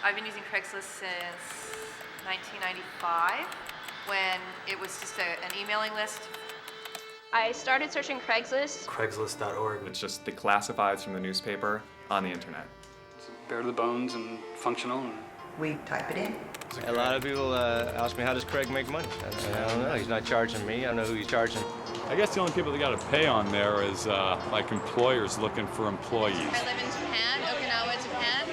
I've been using Craigslist since 1995, when it was just an emailing list. I started searching Craigslist. Craigslist.org. It's just the classifieds from the newspaper on the internet. It's bare to the bones and functional. We type it in. A lot of people ask me, how does Craig make money? I don't know. He's not charging me. I don't know who he's charging. I guess the only people that got to pay on there is like employers looking for employees. I live in Japan, Okinawa, Japan,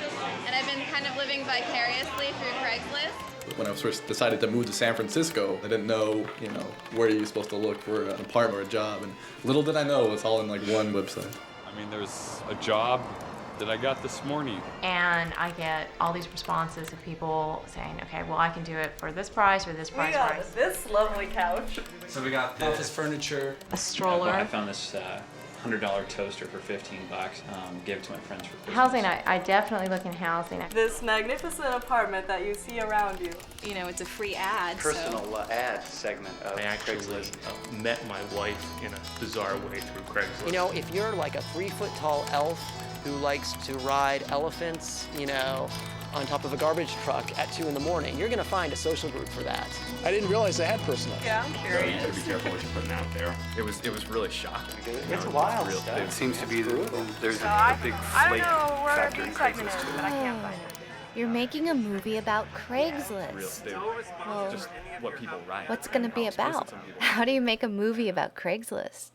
and I've been kind of living vicariously through Craigslist. When I first decided to move to San Francisco, I didn't know, where you're supposed to look for an apartment or a job, and little did I know it's all in like one website. I mean, there's a job that I got this morning. And I get all these responses of people saying, okay, well, I can do it for this price or this price. We got this lovely couch. So we got the office furniture. A stroller. I found this $100 toaster for $15. Gave it to my friends for Christmas. Housing, I definitely look in housing. This magnificent apartment that you see around you. You know, it's a free ad. Personal ad segment of I actually met my wife in a bizarre way through Craigslist. You know, if you're like a 3-foot-tall elf who likes to ride elephants, on top of a garbage truck at 2 in the morning, you're gonna find a social group for that. I didn't realize they had personal. Yeah, I'm curious. You gotta be careful what you're putting out there. It was really shocking. It's wild stuff. It seems to be that there's So a big I don't flake know where factor the in excitement is, Craigslist but I too. can't find it. You're making a movie about Craigslist. Well, just what people write. What's it going to be about? How do you make a movie about Craigslist?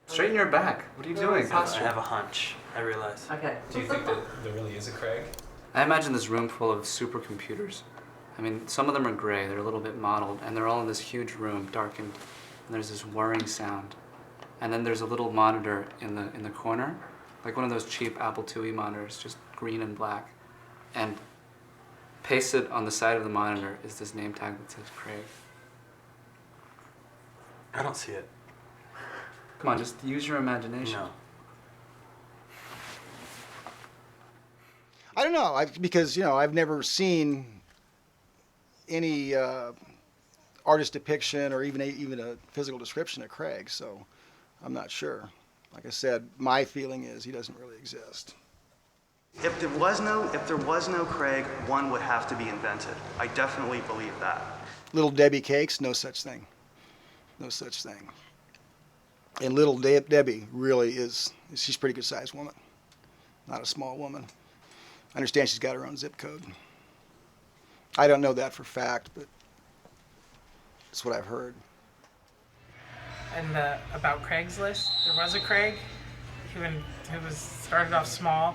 Straighten your back. What are you doing? I have a hunch, I realize. Okay. Do you think that there really is a Craig? I imagine this room full of supercomputers. I mean, some of them are gray, they're a little bit mottled, and they're all in this huge room, darkened, and there's this whirring sound. And then there's a little monitor in the corner, like one of those cheap Apple IIe monitors, just green and black. And pasted on the side of the monitor is this name tag that says Craig. I don't see it. Come on, just use your imagination. No. I don't know, because I've never seen any artist depiction or even a physical description of Craig, so I'm not sure. Like I said, my feeling is he doesn't really exist. If there was no Craig, one would have to be invented. I definitely believe that. Little Debbie cakes, no such thing. No such thing. And little Debbie really she's a pretty good sized woman, not a small woman. I understand she's got her own zip code. I don't know that for fact, but it's what I've heard. And about Craigslist, there was a Craig who started off small,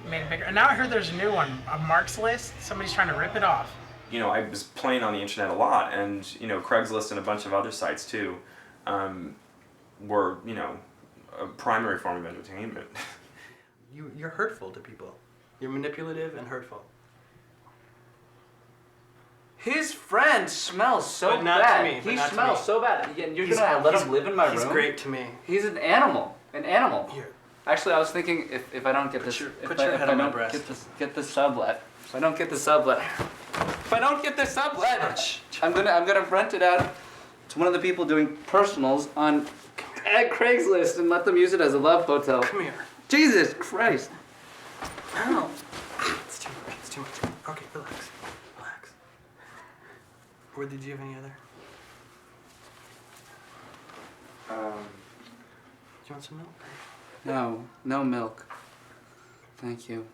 made it bigger. And now I heard there's a new one, a Mark's List. Somebody's trying to rip it off. I was playing on the internet a lot, and Craigslist and a bunch of other sites too were a primary form of entertainment. You're hurtful to people. You're manipulative and hurtful. His friend smells so But not bad. to me, but He not to smells me. so bad. You're gonna let him live in my room? He's great to me. He's an animal. An animal. Here. Actually, I was thinking if I don't get this, put your head on my breast. Get the sublet. If I don't get the sublet, I'm gonna rent it out to one of the people doing personals at Craigslist and let them use it as a love hotel. Come here. Jesus Christ. Ow. It's too much. Okay, relax. Or did you have any other? Do you want some milk? No milk. Thank you.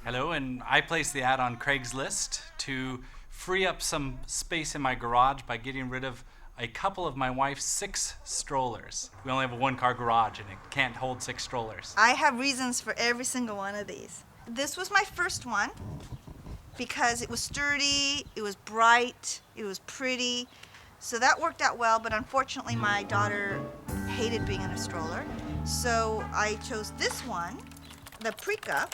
Hello, and I placed the ad on Craigslist to free up some space in my garage by getting rid of a couple of my wife's 6 strollers. We only have a 1-car garage and it can't hold 6 strollers. I have reasons for every single one of these. This was my first one because it was sturdy, it was bright, it was pretty. So that worked out well, but unfortunately my daughter hated being in a stroller. So I chose this one, the Prika.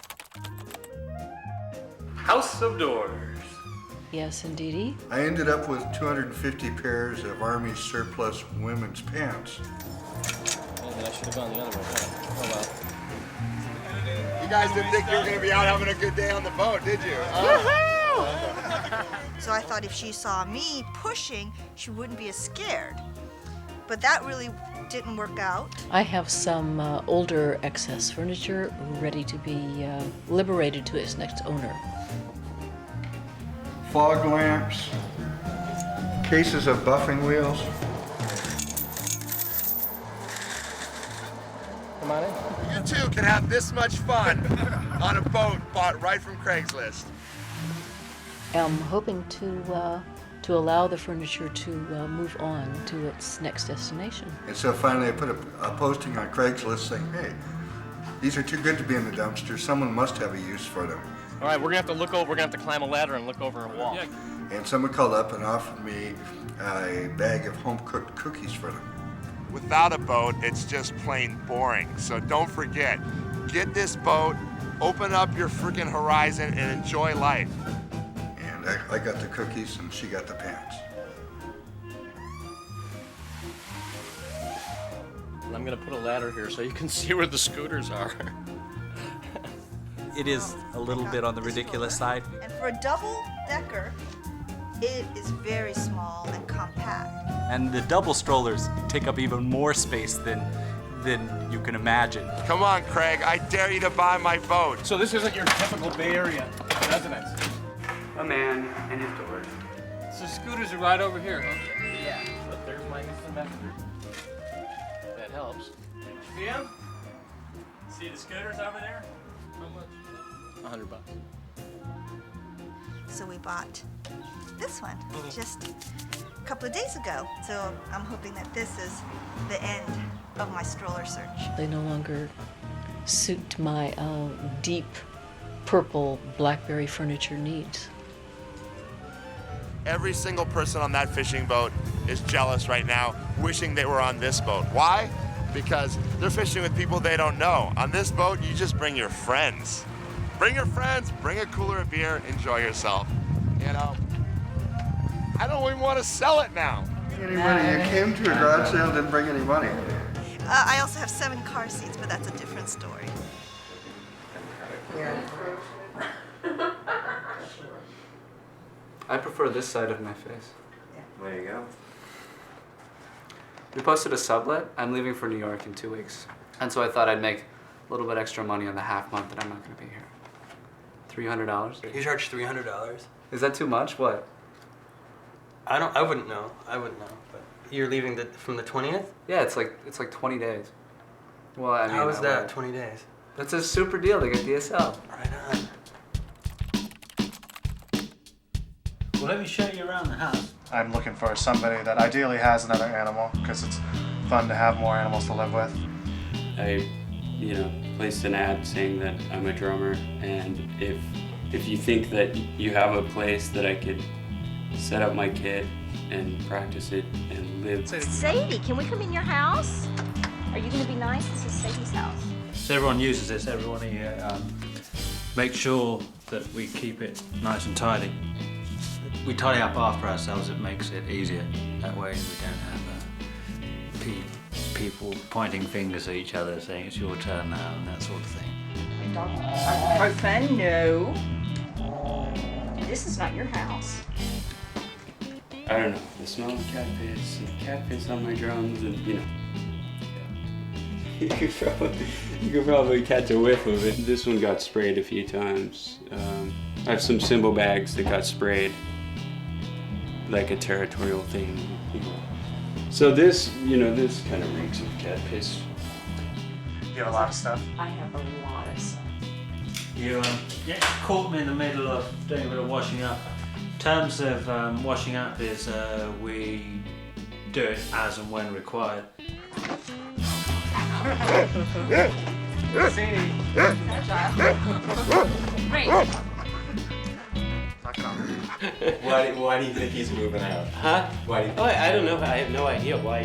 House of Doors. Yes, indeedy. I ended up with 250 pairs of Army surplus women's pants. Maybe I should have gone the other way. Oh well. You guys didn't think you were going to be out having a good day on the boat, did you? So I thought if she saw me pushing, she wouldn't be as scared. but that really didn't work out. I have some older excess furniture ready to be liberated to its next owner. Fog lamps, cases of buffing wheels. Come on in. You too can have this much fun on a boat bought right from Craigslist. I'm hoping to allow the furniture to move on to its next destination. And so finally I put a posting on Craigslist saying, hey, these are too good to be in the dumpster. Someone must have a use for them. All right, we're gonna have to look over. We're gonna have to climb a ladder and look over a wall. And someone called up and offered me a bag of home-cooked cookies for them. Without a boat, it's just plain boring. So don't forget, get this boat, open up your freaking horizon, and enjoy life. And I got the cookies and she got the pants. And I'm gonna put a ladder here so you can see where the scooters are. It is a little bit on the ridiculous side. And for a double-decker, it is very small and compact. And the double strollers take up even more space than you can imagine. Come on, Craig, I dare you to buy my boat. So this isn't your typical Bay Area residence. A man and his daughter. So scooters are right over here, huh? Yeah. But there's my instant messenger. That helps. See him? See the scooters over there? How much? $100. So we bought this one just a couple of days ago. So I'm hoping that this is the end of my stroller search. They no longer suit my deep purple blackberry furniture needs. Every single person on that fishing boat is jealous right now, wishing they were on this boat. Why? Because they're fishing with people they don't know. On this boat, you just bring your friends. Bring your friends, bring a cooler of beer, enjoy yourself. You know, I don't even want to sell it now. Any money? You came to a garage sale, didn't bring any money. I also have 7 car seats, but that's a different story. I prefer this side of my face. There you go. We posted a sublet. I'm leaving for New York in 2 weeks. And so I thought I'd make a little bit extra money on the half month that I'm not going to be here. $300? You charge $300? Is that too much? What? I wouldn't know. But you're leaving from the 20th? Yeah, it's like 20 days. Well, I mean, how is that 20 days? That's a super deal to get DSL. Right on. Well, let me show you around the house. I'm looking for somebody that ideally has another animal because it's fun to have more animals to live with. I, placed an ad saying that I'm a drummer, and if you think that you have a place that I could set up my kit and practice it and live. Sadie, can we come in your house? Are you going to be nice? This is Sadie's house. So everyone uses this, everyone here. Make sure that we keep it nice and tidy. We tidy up after ourselves, it makes it easier. That way we don't have people pointing fingers at each other saying it's your turn now and that sort of thing. Our fun? No. This is not your house. I don't know, the smell of cat piss on my drums, and you could probably catch a whiff of it. This one got sprayed a few times. I have some cymbal bags that got sprayed, like a territorial thing. So this, this kind of reeks of cat piss. You have a lot of stuff? I have a lot of stuff. You caught me in the middle of doing a bit of washing up. In terms of washing up is we do it as and when required. Sadie. Why do you think he's moving out? Huh? Why? I don't know. I have no idea why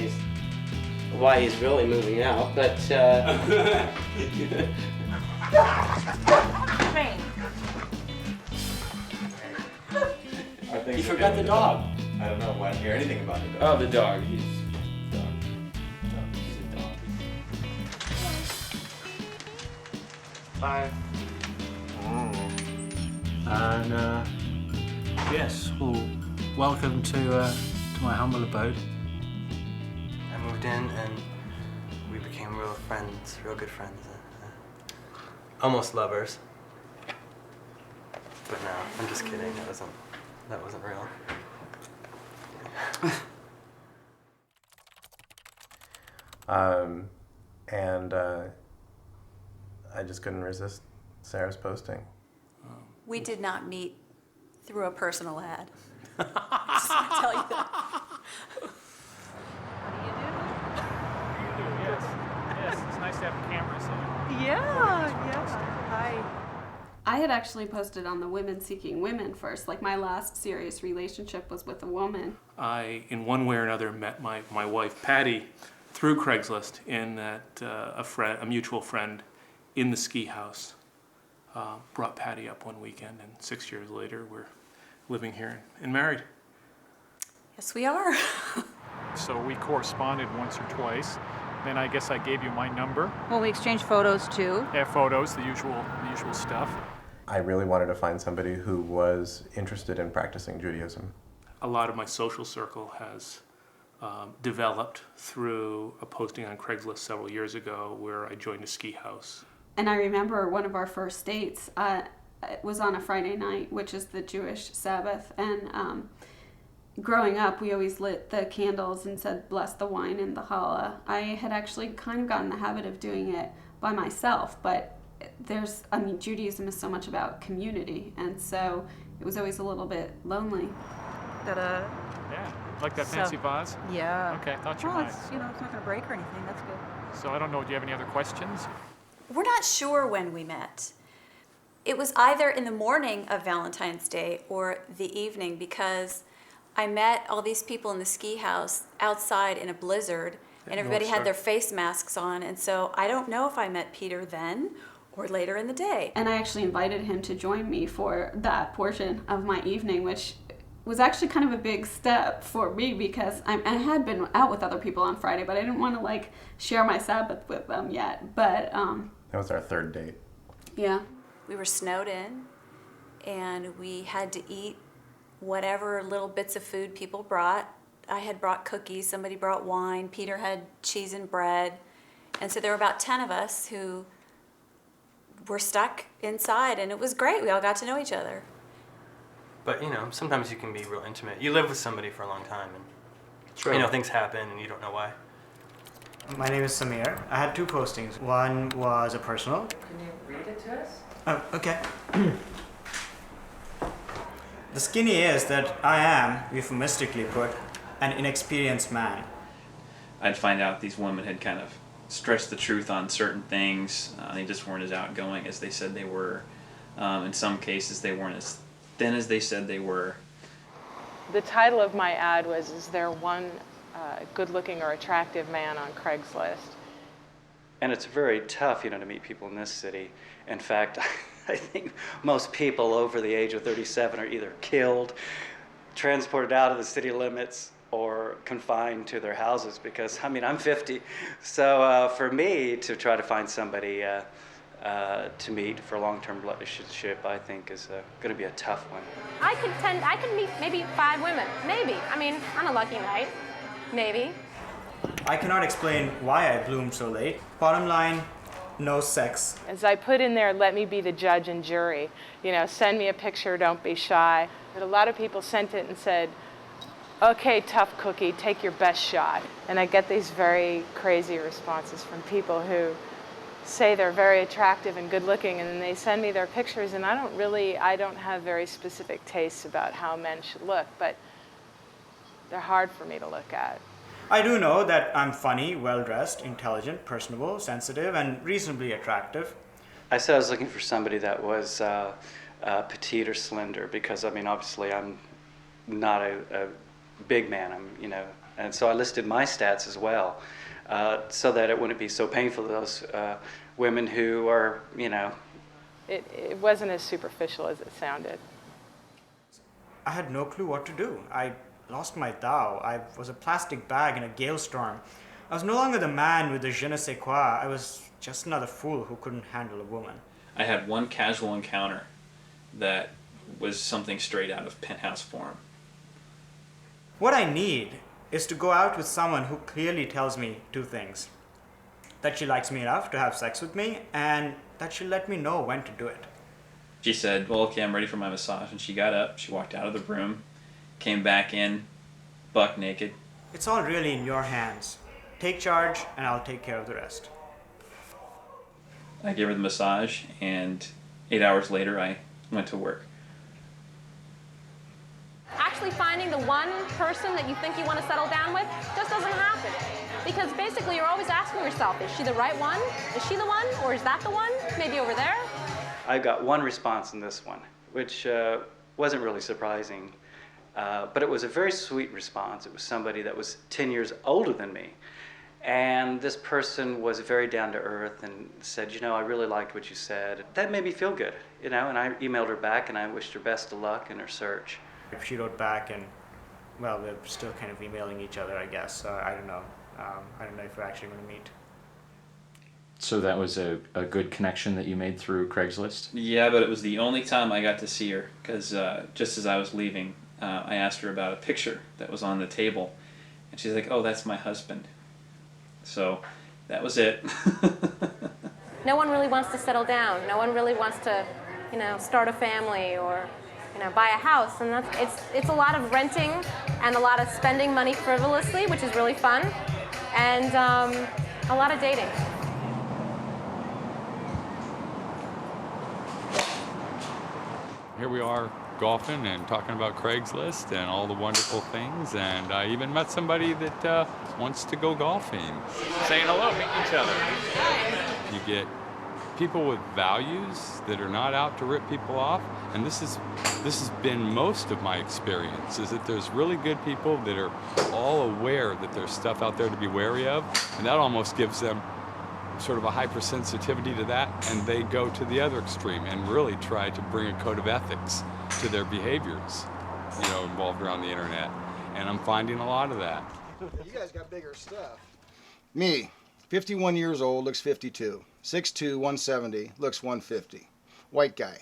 he's really moving out. But you forgot the dog. I don't know. I didn't hear anything about the dog. Oh, the dog. He's a dog. Bye. And yes, well, welcome to my humble abode. I'm moved in and we became real friends, real good friends. Almost lovers. But no, I'm just kidding. That wasn't real. And I just couldn't resist Sarah's posting. We did not meet through a personal ad. I just want to tell you that. Yes, it's nice to have cameras here. Hi. I had actually posted on the Women Seeking Women first. Like, my last serious relationship was with a woman. I, in one way or another, met my wife, Patty, through Craigslist in that a mutual friend in the ski house brought Patty up one weekend, and 6 years later we're living here and married. Yes, we are. So we corresponded once or twice. Then I guess I gave you my number. Well, we exchanged photos too. Yeah, photos, the usual stuff. I really wanted to find somebody who was interested in practicing Judaism. A lot of my social circle has developed through a posting on Craigslist several years ago where I joined a ski house. And I remember one of our first dates, it was on a Friday night, which is the Jewish Sabbath. And growing up, we always lit the candles and said, bless the wine and the challah. I had actually kind of gotten in the habit of doing it by myself, but Judaism is so much about community, and so it was always a little bit lonely. Ta-da. Yeah, like that fancy vase? Yeah. Okay, I thought you Well, might. it's not going to break or anything. That's good. So I don't know, do you have any other questions? We're not sure when we met. It was either in the morning of Valentine's Day or the evening, because I met all these people in the ski house outside in a blizzard, and everybody had their face masks on, and so I don't know if I met Peter then or later in the day. And I actually invited him to join me for that portion of my evening, which was actually kind of a big step for me, because I had been out with other people on Friday, but I didn't want to share my Sabbath with them yet. But That was our third date. Yeah. We were snowed in, and we had to eat whatever little bits of food people brought. I had brought cookies, somebody brought wine, Peter had cheese and bread. And so there were about 10 of us who were stuck inside, and it was great. We all got to know each other. But sometimes you can be real intimate. You live with somebody for a long time, and things happen, and you don't know why. My name is Samir. I had two postings. One was a personal. Can you read it to us? Oh, okay. The skinny is that I am, euphemistically put, an inexperienced man. I'd find out these women had kind of stretched the truth on certain things. They just weren't as outgoing as they said they were. In some cases, they weren't as thin as they said they were. The title of my ad was, is there one good-looking or attractive man on Craigslist? And it's very tough, to meet people in this city. In fact, I think most people over the age of 37 are either killed, transported out of the city limits, or confined to their houses, because, I'm 50. So for me to try to find somebody to meet for a long-term relationship, I think is going to be a tough one. I could meet maybe 5 women, maybe. On a lucky night, maybe. I cannot explain why I bloomed so late. Bottom line, no sex. As I put in there, let me be the judge and jury. Send me a picture, don't be shy. But a lot of people sent it and said, okay, tough cookie, take your best shot. And I get these very crazy responses from people who say they're very attractive and good looking, and then they send me their pictures, and I don't have very specific tastes about how men should look, but they're hard for me to look at. I do know that I'm funny, well-dressed, intelligent, personable, sensitive, and reasonably attractive. I said I was looking for somebody that was petite or slender, because obviously I'm not a big man, and so I listed my stats as well, so that it wouldn't be so painful to those women who are, It wasn't as superficial as it sounded. I had no clue what to do. I lost my Tao. I was a plastic bag in a gale storm. I was no longer the man with the je ne sais quoi. I was just another fool who couldn't handle a woman. I had one casual encounter that was something straight out of Penthouse Forum. What I need is to go out with someone who clearly tells me two things: that she likes me enough to have sex with me, and that she'll let me know when to do it. She said, well, okay, I'm ready for my massage. And she got up, she walked out of the room, came back in, buck naked. It's all really in your hands. Take charge, and I'll take care of the rest. I gave her the massage, and 8 hours later, I went to work. Actually finding the one person that you think you want to settle down with just doesn't happen. Because basically you're always asking yourself, is she the right one? Is she the one? Or is that the one? Maybe over there? I got one response in this one, which wasn't really surprising, but it was a very sweet response. It was somebody that was 10 years older than me. And this person was very down to earth and said, you know, I really liked what you said. That made me feel good, you know, and I emailed her back and I wished her best of luck in her search. She wrote back and, well, we're still kind of emailing each other, I guess. So I don't know. I don't know if we're actually going to meet. So that was a good connection that you made through Craigslist? Yeah, but it was the only time I got to see her, because just as I was leaving, I asked her about a picture that was on the table, and she's like, oh, that's my husband. So that was it. No one really wants to settle down. No one really wants to, you know, start a family or, you know, buy a house. And it's a lot of renting and a lot of spending money frivolously, which is really fun, and a lot of dating. Here we are golfing and talking about Craigslist and all the wonderful things, and I even met somebody that wants to go golfing. Saying hello, meeting each other. You get people with values that are not out to rip people off, and this has been most of my experience, is that there's really good people that are all aware that there's stuff out there to be wary of, and that almost gives them sort of a hypersensitivity to that, and they go to the other extreme and really try to bring a code of ethics to their behaviors, you know, involved around the internet. And I'm finding a lot of that. You guys got bigger stuff. Me, 51 years old, looks 52. 6'2", 170, looks 150. White guy.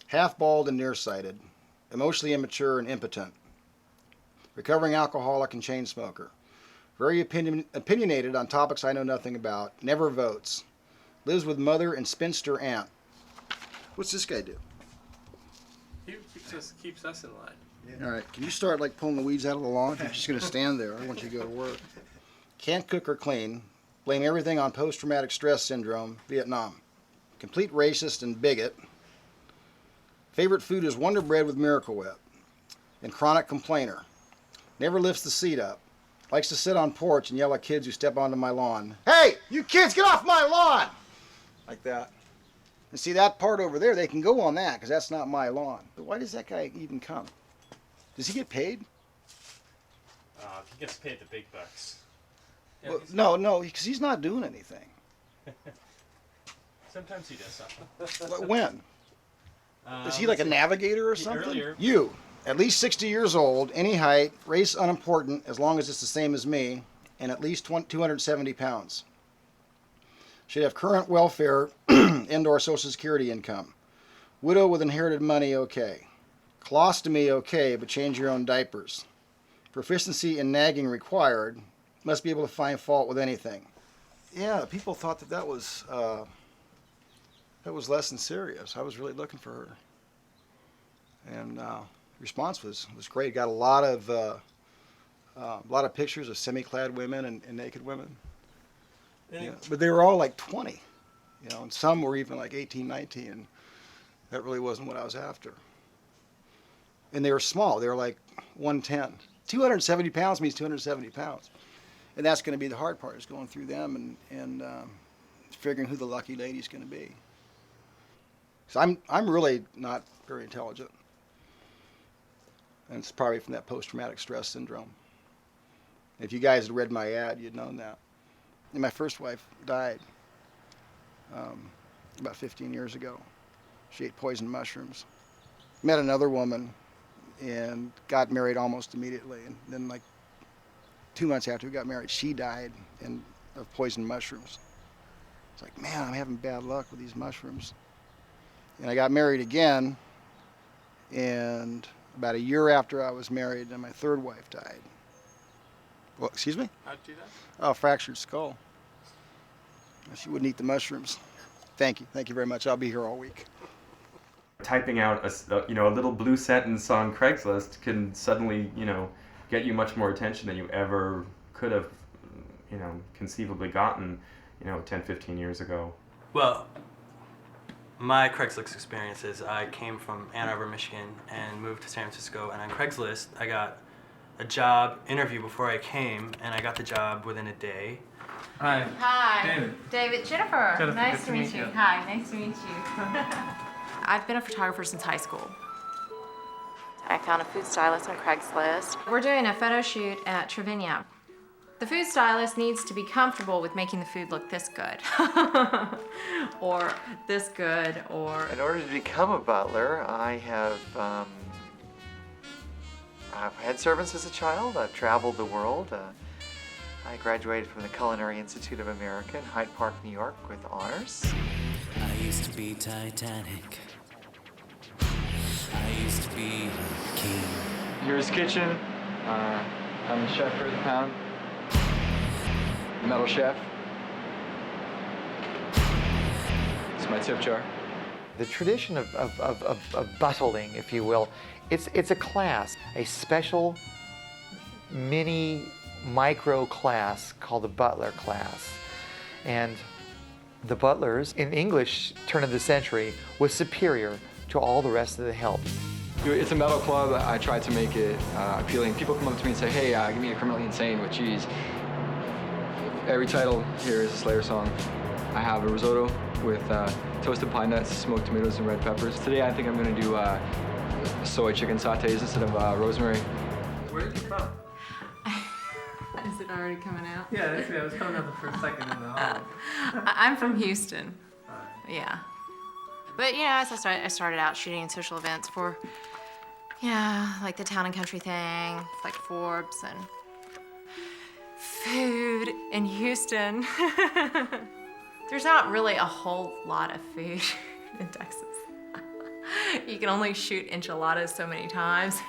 Half bald and nearsighted. Emotionally immature and impotent. Recovering alcoholic and chain smoker. Very opinionated on topics I know nothing about. Never votes. Lives with mother and spinster aunt. What's this guy do? He keeps us in line. All right, can you start like pulling the weeds out of the lawn? You're just going to stand there. I want you to go to work. Can't cook or clean. Blame everything on post-traumatic stress syndrome, Vietnam. Complete racist and bigot. Favorite food is Wonder Bread with Miracle Whip. And chronic complainer. Never lifts the seat up. Likes to sit on porch and yell at kids who step onto my lawn. Hey, you kids, get off my lawn! Like that. And see that part over there, they can go on that because that's not my lawn. But why does that guy even come? Does he get paid? He gets paid the big bucks. Yeah, Well, no, because he's not doing anything. Sometimes he does something. When? Is he like a navigator or something? Earlier. You, at least 60 years old, any height, race unimportant as long as it's the same as me, and at least 270 pounds. Should have current welfare and/or Social Security income. Widow with inherited money, okay. Colostomy, okay, but change your own diapers. Proficiency in nagging required. Must be able to find fault with anything. Yeah, people thought that was less than serious. I was really looking for her. And response was great. Got a lot of pictures of semi-clad women and naked women. Yeah, but they were all like 20, you know, and some were even like 18, 19, and that really wasn't what I was after. And they were small. They were like 110. 270 pounds means 270 pounds. And that's going to be the hard part, is going through them and figuring who the lucky lady's going to be. So I'm really not very intelligent. And it's probably from that post-traumatic stress syndrome. If you guys had read my ad, you'd known that. And my first wife died about 15 years ago. She ate poisoned mushrooms. Met another woman and got married almost immediately. And then like 2 months after we got married, she died of poisoned mushrooms. It's like, man, I'm having bad luck with these mushrooms. And I got married again, and about a year after I was married, and my third wife died. Well, excuse me? How'd you do that? Oh, fractured skull. She wouldn't eat the mushrooms. Thank you. Thank you very much. I'll be here all week. Typing out a little blue sentence on Craigslist can suddenly, get you much more attention than you ever could have, conceivably gotten, 10, 15 years ago. Well, my Craigslist experience is I came from Ann Arbor, Michigan, and moved to San Francisco. And on Craigslist, I got a job interview before I came, and I got the job within a day. Hi. Hi. David. David. Jennifer. Jennifer, Nice good to meet you. Hi. Nice to meet you. I've been a photographer since high school. I found a food stylist on Craigslist. We're doing a photo shoot at Trevinia. The food stylist needs to be comfortable with making the food look this good. Or this good, or... In order to become a butler, I've had servants as a child. I've traveled the world. I graduated from the Culinary Institute of America in Hyde Park, New York with honors. I used to be Titanic. I used to be king. Here's kitchen. I'm the chef for the pound. Metal chef. It's my tip jar. The tradition of butling, if you will, it's a class, a special mini micro class called the butler class. And the butlers, in English turn of the century, was superior to all the rest of the help. It's a metal club. I tried to make it appealing. People come up to me and say, hey, give me a Criminally Insane with cheese. Every title here is a Slayer song. I have a risotto with toasted pine nuts, smoked tomatoes, and red peppers. Today I think I'm going to do soy chicken sautés instead of rosemary. Where are you from? Is it already coming out? Yeah, it was coming out the first second in the hall. I'm from Houston. Yeah. But, as I started out shooting social events for, like the Town and Country thing, like Forbes and food in Houston. There's not really a whole lot of food in Texas. You can only shoot enchiladas so many times.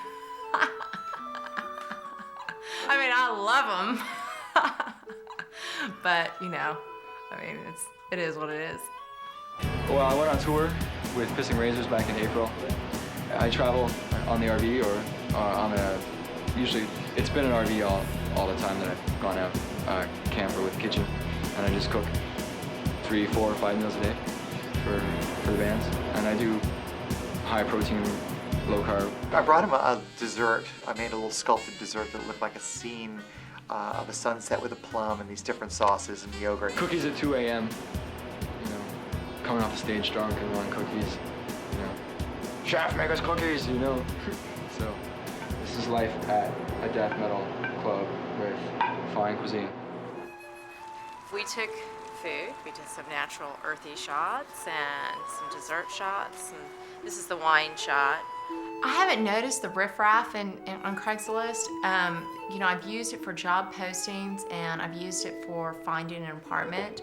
I mean, I love them. But, it is what it is. Well, I went on tour with Pissing Razors back in April. I travel on the RV or usually it's been an RV all the time that I've gone out camper with a kitchen, and I just cook 3, 4, or 5 meals a day for the bands. And I do high protein, low carb. I brought him a dessert. I made a little sculpted dessert that looked like a scene of a sunset with a plum and these different sauces and yogurt. Cookies at 2 a.m. Coming off the stage drunk and wanting cookies. Chef, make us cookies, So this is life at a death metal club with fine cuisine. We took food, we did some natural earthy shots and some dessert shots, and this is the wine shot. I haven't noticed the riffraff on Craigslist. I've used it for job postings and I've used it for finding an apartment.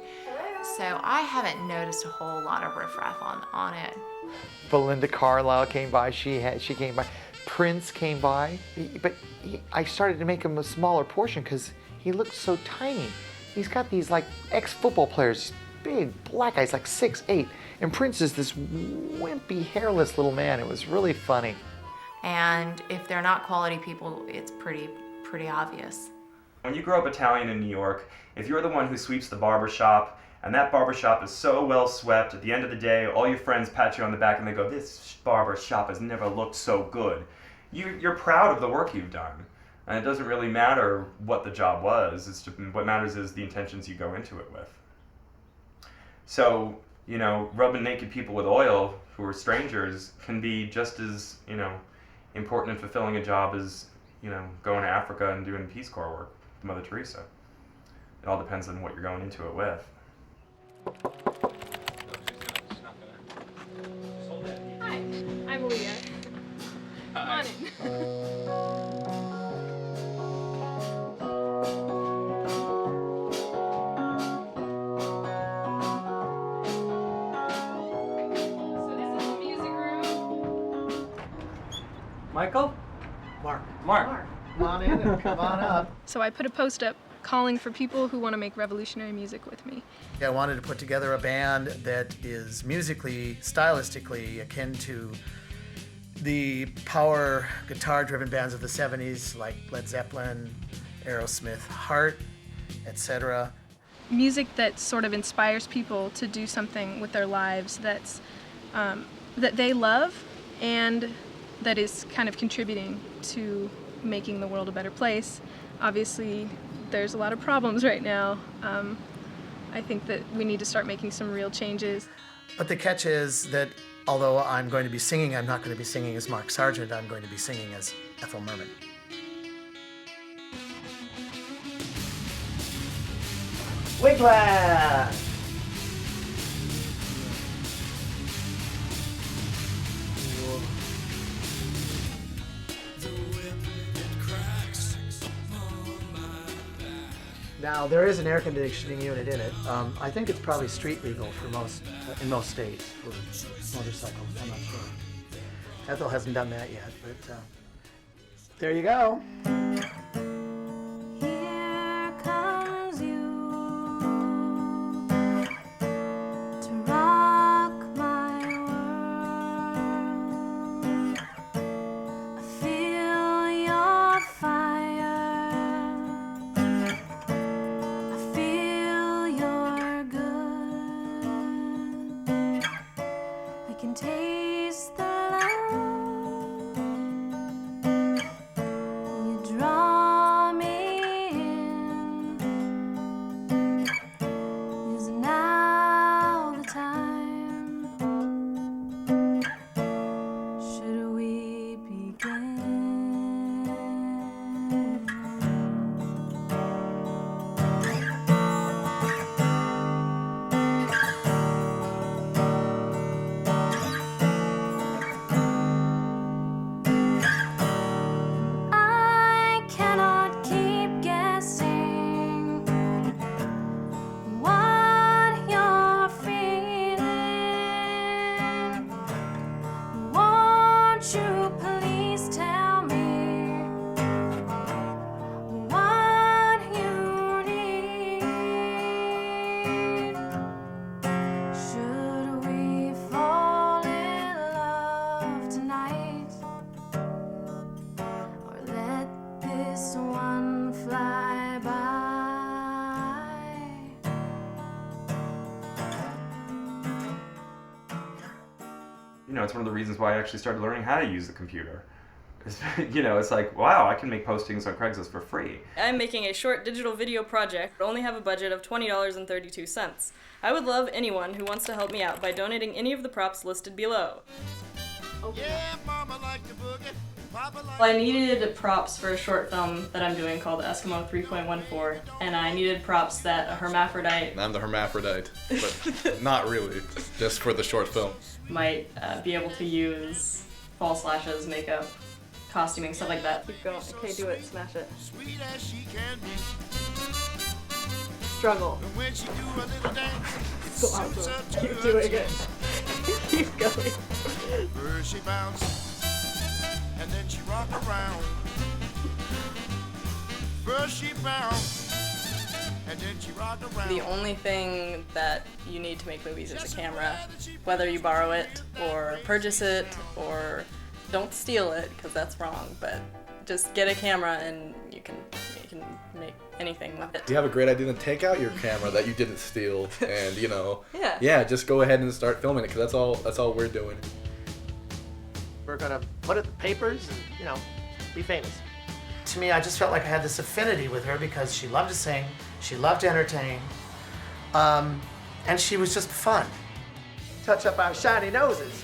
So I haven't noticed a whole lot of riffraff on it. Belinda Carlisle came by, she came by. Prince came by, I started to make him a smaller portion because he looked so tiny. He's got these like ex-football players, big black guys, like 6'8", and Prince is this wimpy, hairless little man. It was really funny. And if they're not quality people, it's pretty obvious. When you grow up Italian in New York, if you're the one who sweeps the barber shop, and that barber shop is so well swept, at the end of the day, all your friends pat you on the back and they go, this barber shop has never looked so good. You're proud of the work you've done. And it doesn't really matter what the job was. It's just, what matters is the intentions you go into it with. So, rubbing naked people with oil who are strangers can be just as, important and fulfilling a job as, going to Africa and doing Peace Corps work with Mother Teresa. It all depends on what you're going into it with. Hi, I'm Leah. Come on in. Michael? Mark. Mark. Come on in and come on up. So I put a post up calling for people who want to make revolutionary music with me. I wanted to put together a band that is musically, stylistically akin to the power guitar-driven bands of the 70s like Led Zeppelin, Aerosmith, Heart, etc. Music that sort of inspires people to do something with their lives that's that they love and that is kind of contributing to making the world a better place. Obviously, there's a lot of problems right now. I think that we need to start making some real changes. But the catch is that although I'm going to be singing, I'm not going to be singing as Mark Sargent, I'm going to be singing as Ethel Merman. Wigland! Now, there is an air conditioning unit in it. I think it's probably street legal for in most states for motorcycles. I'm not sure. Ethel hasn't done that yet, but there you go. Here comes you to rock my world. I feel your fire. I feel your good. I can taste the love. You draw me in. Is now the time? Should we begin? I cannot keep guessing what you're feeling. Won't you please tell me what you need? Should we fall in love tonight? Or let this one fly by? You know, it's one of the reasons why I actually started learning how to use the computer. You know, it's like, wow, I can make postings on Craigslist for free. I'm making a short digital video project, only have a budget of $20.32. I would love anyone who wants to help me out by donating any of the props listed below. Well, I needed props for a short film that I'm doing called Eskimo 3.14, and I needed props that a hermaphrodite I'm the hermaphrodite, but not really, just for the short film. might be able to use, false lashes, makeup, costuming, stuff like that. Keep going. Okay, do it. Smash it. Struggle. Go on, bro. Keep doing it. Keep going. First she bounced, and then she rocked around. First she bounced, and then she rocked around. The only thing that you need to make movies is a camera. Whether you borrow it or purchase it or don't steal it, because that's wrong, but just get a camera and you can make anything with it. You have a great idea, then take out your camera that you didn't steal, and you know, Yeah. just go ahead and start filming it, because that's all we're doing. We're gonna put it in the papers and, you know, be famous. To me, I just felt like I had this affinity with her because she loved to sing, she loved to entertain, and she was just fun. Touch up our shiny noses.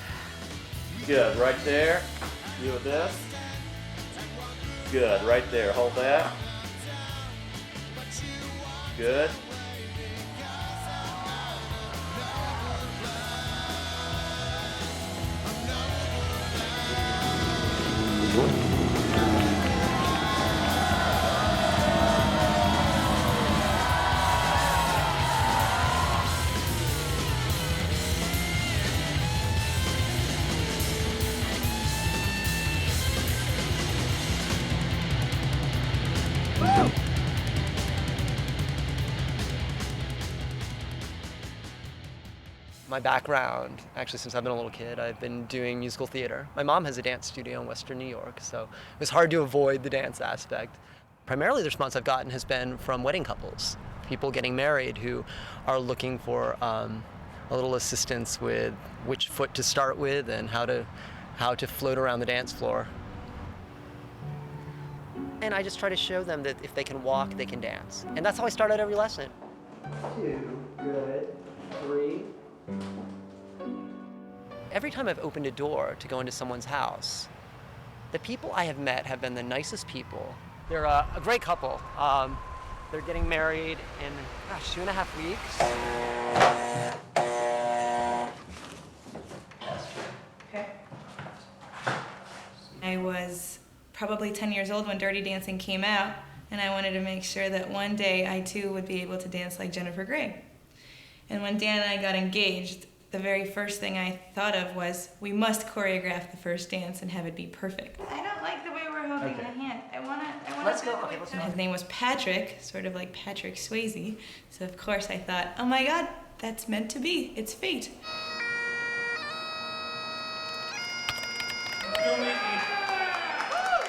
Good, right there. You with this. Good, right there. Hold that. Good. My background, actually since I've been a little kid, I've been doing musical theater. My mom has a dance studio in Western New York, so it was hard to avoid the dance aspect. Primarily the response I've gotten has been from wedding couples, people getting married who are looking for a little assistance with which foot to start with and how to float around the dance floor. And I just try to show them that if they can walk, they can dance. And that's how I start out every lesson. 2, good, 3. Every time I've opened a door to go into someone's house, the people I have met have been the nicest people. They're a great couple. They're getting married in, 2.5 weeks. Okay. I was probably 10 years old when Dirty Dancing came out, and I wanted to make sure that one day I too would be able to dance like Jennifer Grey. And when Dan and I got engaged, the very first thing I thought of was, we must choreograph the first dance and have it be perfect. I don't like the way we're holding the hand. I want to. Let's go. Okay, let's go. His name was Patrick, sort of like Patrick Swayze. So of course I thought, oh my God, that's meant to be. It's fate.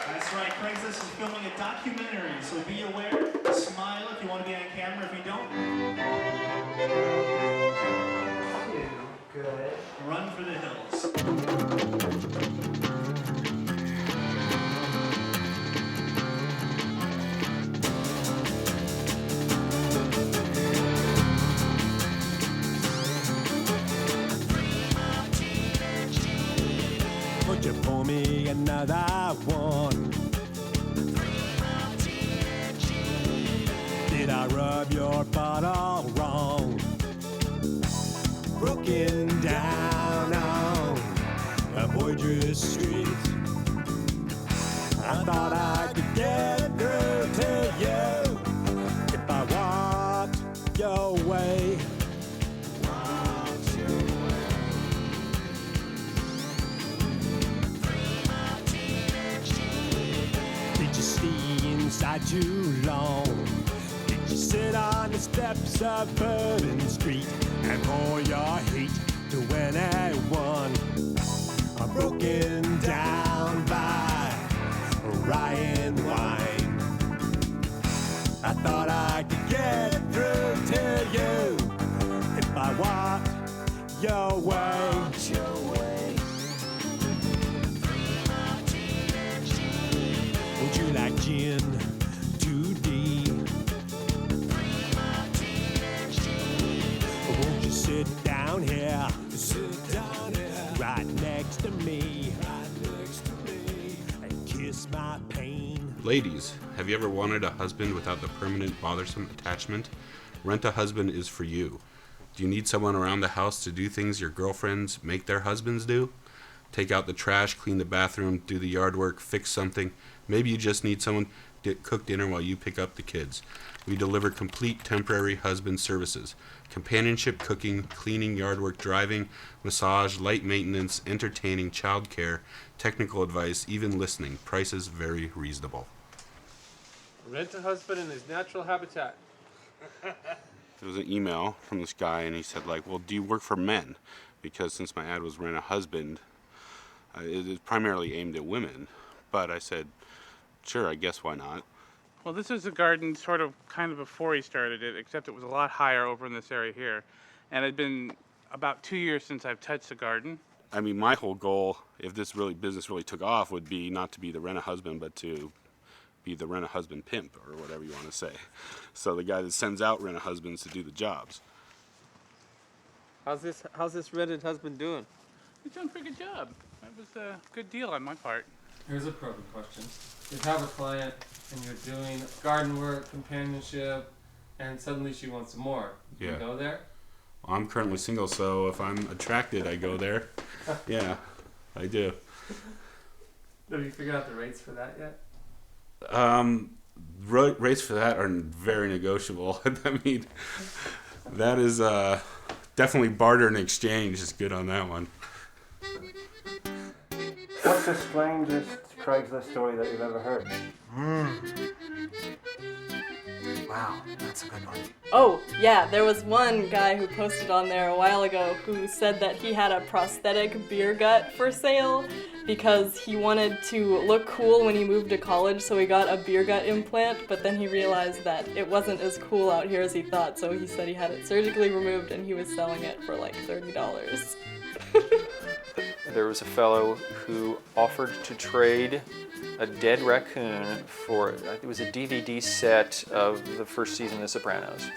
That's right, Craigslist is filming a documentary, so be aware, smile if you want to be on camera, if you don't. 2, good. Run for the hills. Would you pour me another one? Did I rub your bottle wrong? Broken down on a Boydris Street. I thought I could get through to you if I walked your way. Did you stay inside too long? Did you sit on the steps of Bourbon Street and pour your hate to anyone? I'm broken down by rye and wine. I thought I could get through to you if I walked your way. Would you like gin? 2D. Won't you sit down here? Right next to me. And kiss my pain. Ladies, have you ever wanted a husband without the permanent bothersome attachment? Rent a Husband is for you. Do you need someone around the house to do things your girlfriends make their husbands do? Take out the trash, clean the bathroom, do the yard work, fix something. Maybe you just need someone to cook dinner while you pick up the kids. We deliver complete temporary husband services. Companionship, cooking, cleaning, yard work, driving, massage, light maintenance, entertaining, childcare, technical advice, even listening. Prices very reasonable. Rent a husband in his natural habitat. There was an email from this guy, and he said, like, well, do you work for men? Because since my ad was Rent a Husband, it is primarily aimed at women. But I said, sure, I guess why not? Well, this is a garden sort of kind of before he started it, except it was a lot higher over in this area here. And it's been about 2 years since I've touched the garden. I mean, my whole goal, if this business really took off, would be not to be the Rent a Husband, but to be the Rent a Husband pimp, or whatever you want to say. So the guy that sends out Rent a Husbands to do the jobs. How's this rented husband doing? He's done a pretty good job. That was a good deal on my part. Here's a probing question. You have a client and you're doing garden work, companionship, and suddenly she wants some more. You Yeah. go there? Well, I'm currently single, so if I'm attracted, I go there. Yeah, I do. Have you figured out the rates for that yet? Rates for that are very negotiable. I mean, that is definitely barter and exchange is good on that one. What's the strangest Craigslist story that you've ever heard? Wow, that's a good one. Oh, yeah, there was one guy who posted on there a while ago who said that he had a prosthetic beer gut for sale because he wanted to look cool when he moved to college, so he got a beer gut implant, but then he realized that it wasn't as cool out here as he thought, so he said he had it surgically removed and he was selling it for like $30. There was a fellow who offered to trade a dead raccoon for, it was a DVD set of the first season of The Sopranos.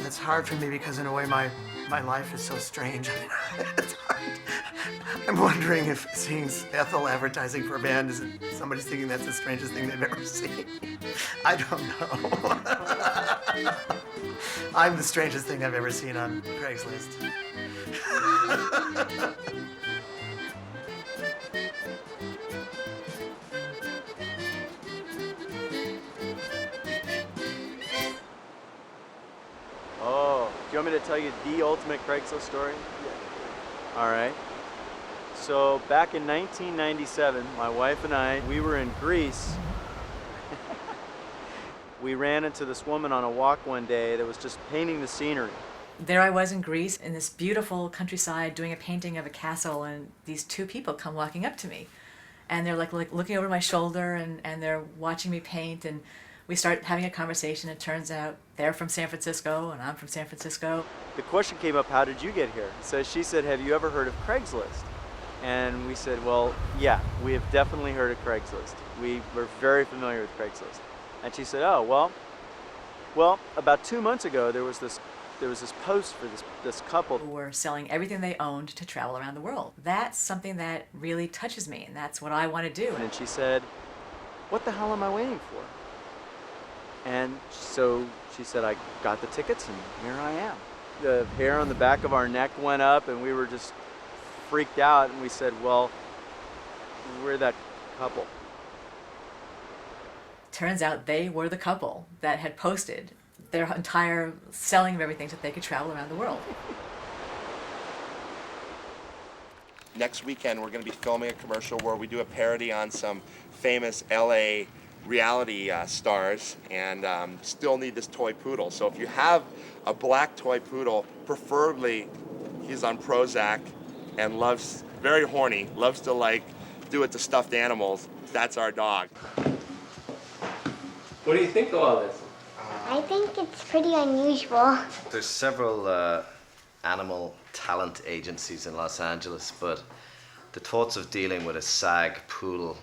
It's hard for me because in a way my life is so strange. I mean, it's hard. I'm wondering if seeing Ethel advertising for a band is somebody's thinking that's the strangest thing they've ever seen. I don't know. I'm the strangest thing I've ever seen on Craigslist. Oh, do you want me to tell you the ultimate Craigslist story? Yeah. All right. So back in 1997, my wife and I, we were in Greece. We ran into this woman on a walk one day that was just painting the scenery. There I was in Greece in this beautiful countryside doing a painting of a castle, and these two people come walking up to me. And they're like looking over my shoulder and they're watching me paint, and we start having a conversation. It turns out they're from San Francisco and I'm from San Francisco. The question came up, how did you get here? So she said, have you ever heard of Craigslist? And we said, well, yeah, we have definitely heard of Craigslist. We were very familiar with Craigslist. And she said, oh, well, about 2 months ago, there was this post for this couple Who were selling everything they owned to travel around the world. That's something that really touches me, and that's what I want to do. And she said, what the hell am I waiting for? And so she said, I got the tickets and here I am. The hair on the back of our neck went up and we were just freaked out, and we said, well, we're that couple. Turns out they were the couple that had posted their entire selling of everything so that they could travel around the world. Next weekend, we're going to be filming a commercial where we do a parody on some famous LA reality stars, and still need this toy poodle. So if you have a black toy poodle, preferably he's on Prozac and loves, very horny, loves to do it to stuffed animals, that's our dog. What do you think of all this? I think it's pretty unusual. There's several animal talent agencies in Los Angeles, but the thoughts of dealing with a SAG poodle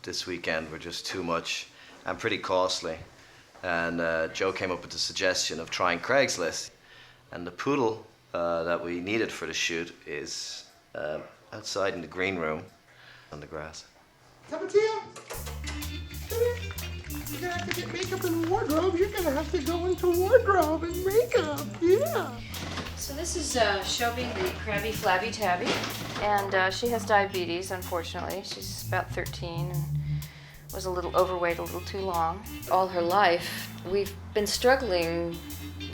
this weekend were just too much and pretty costly. And Joe came up with the suggestion of trying Craigslist. And the poodle that we needed for the shoot is outside in the green room on the grass. Sabatia, you're gonna have to get makeup and wardrobe. You're gonna have to go into wardrobe and makeup. Yeah. So this is Shelby, the crabby flabby tabby, and she has diabetes, unfortunately. She's about 13 and was a little overweight, a little too long. All her life, we've been struggling,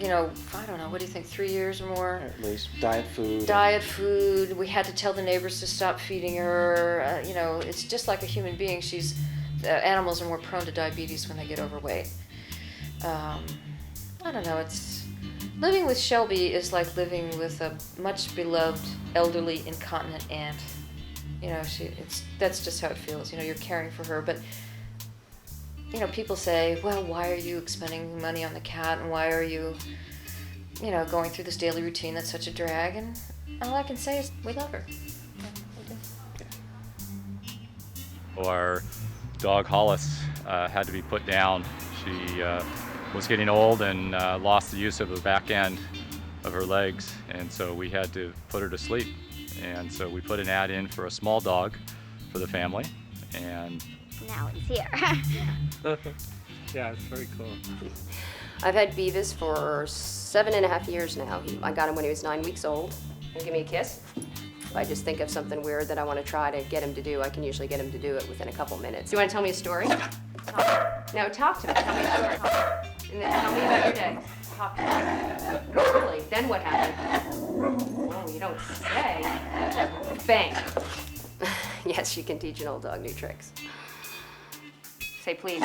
I don't know, what do you think, 3 years or more? At least diet food. Diet food. We had to tell the neighbors to stop feeding her. It's just like a human being. Animals are more prone to diabetes when they get overweight. I don't know, living with Shelby is like living with a much beloved elderly incontinent aunt. That's just how it feels. You're caring for her, but people say, well, why are you expending money on the cat, and why are you, going through this daily routine that's such a drag? And all I can say is we love her. Yeah, we do. Our dog Hollis had to be put down. She was getting old and lost the use of the back end of her legs, and so we had to put her to sleep. And so we put an ad in for a small dog for the family, and now it's here. Yeah, it's very cool. I've had Beavis for 7.5 years now. I got him when he was 9 weeks old. He'll give me a kiss. If I just think of something weird that I want to try to get him to do, I can usually get him to do it within a couple minutes. You want to tell me a story? No, talk to me. Tell me a story. And then tell me about your day. Talk to me. Really? Then what happened? Oh, you don't say. Bang. Yes, she can teach an old dog new tricks. Say please.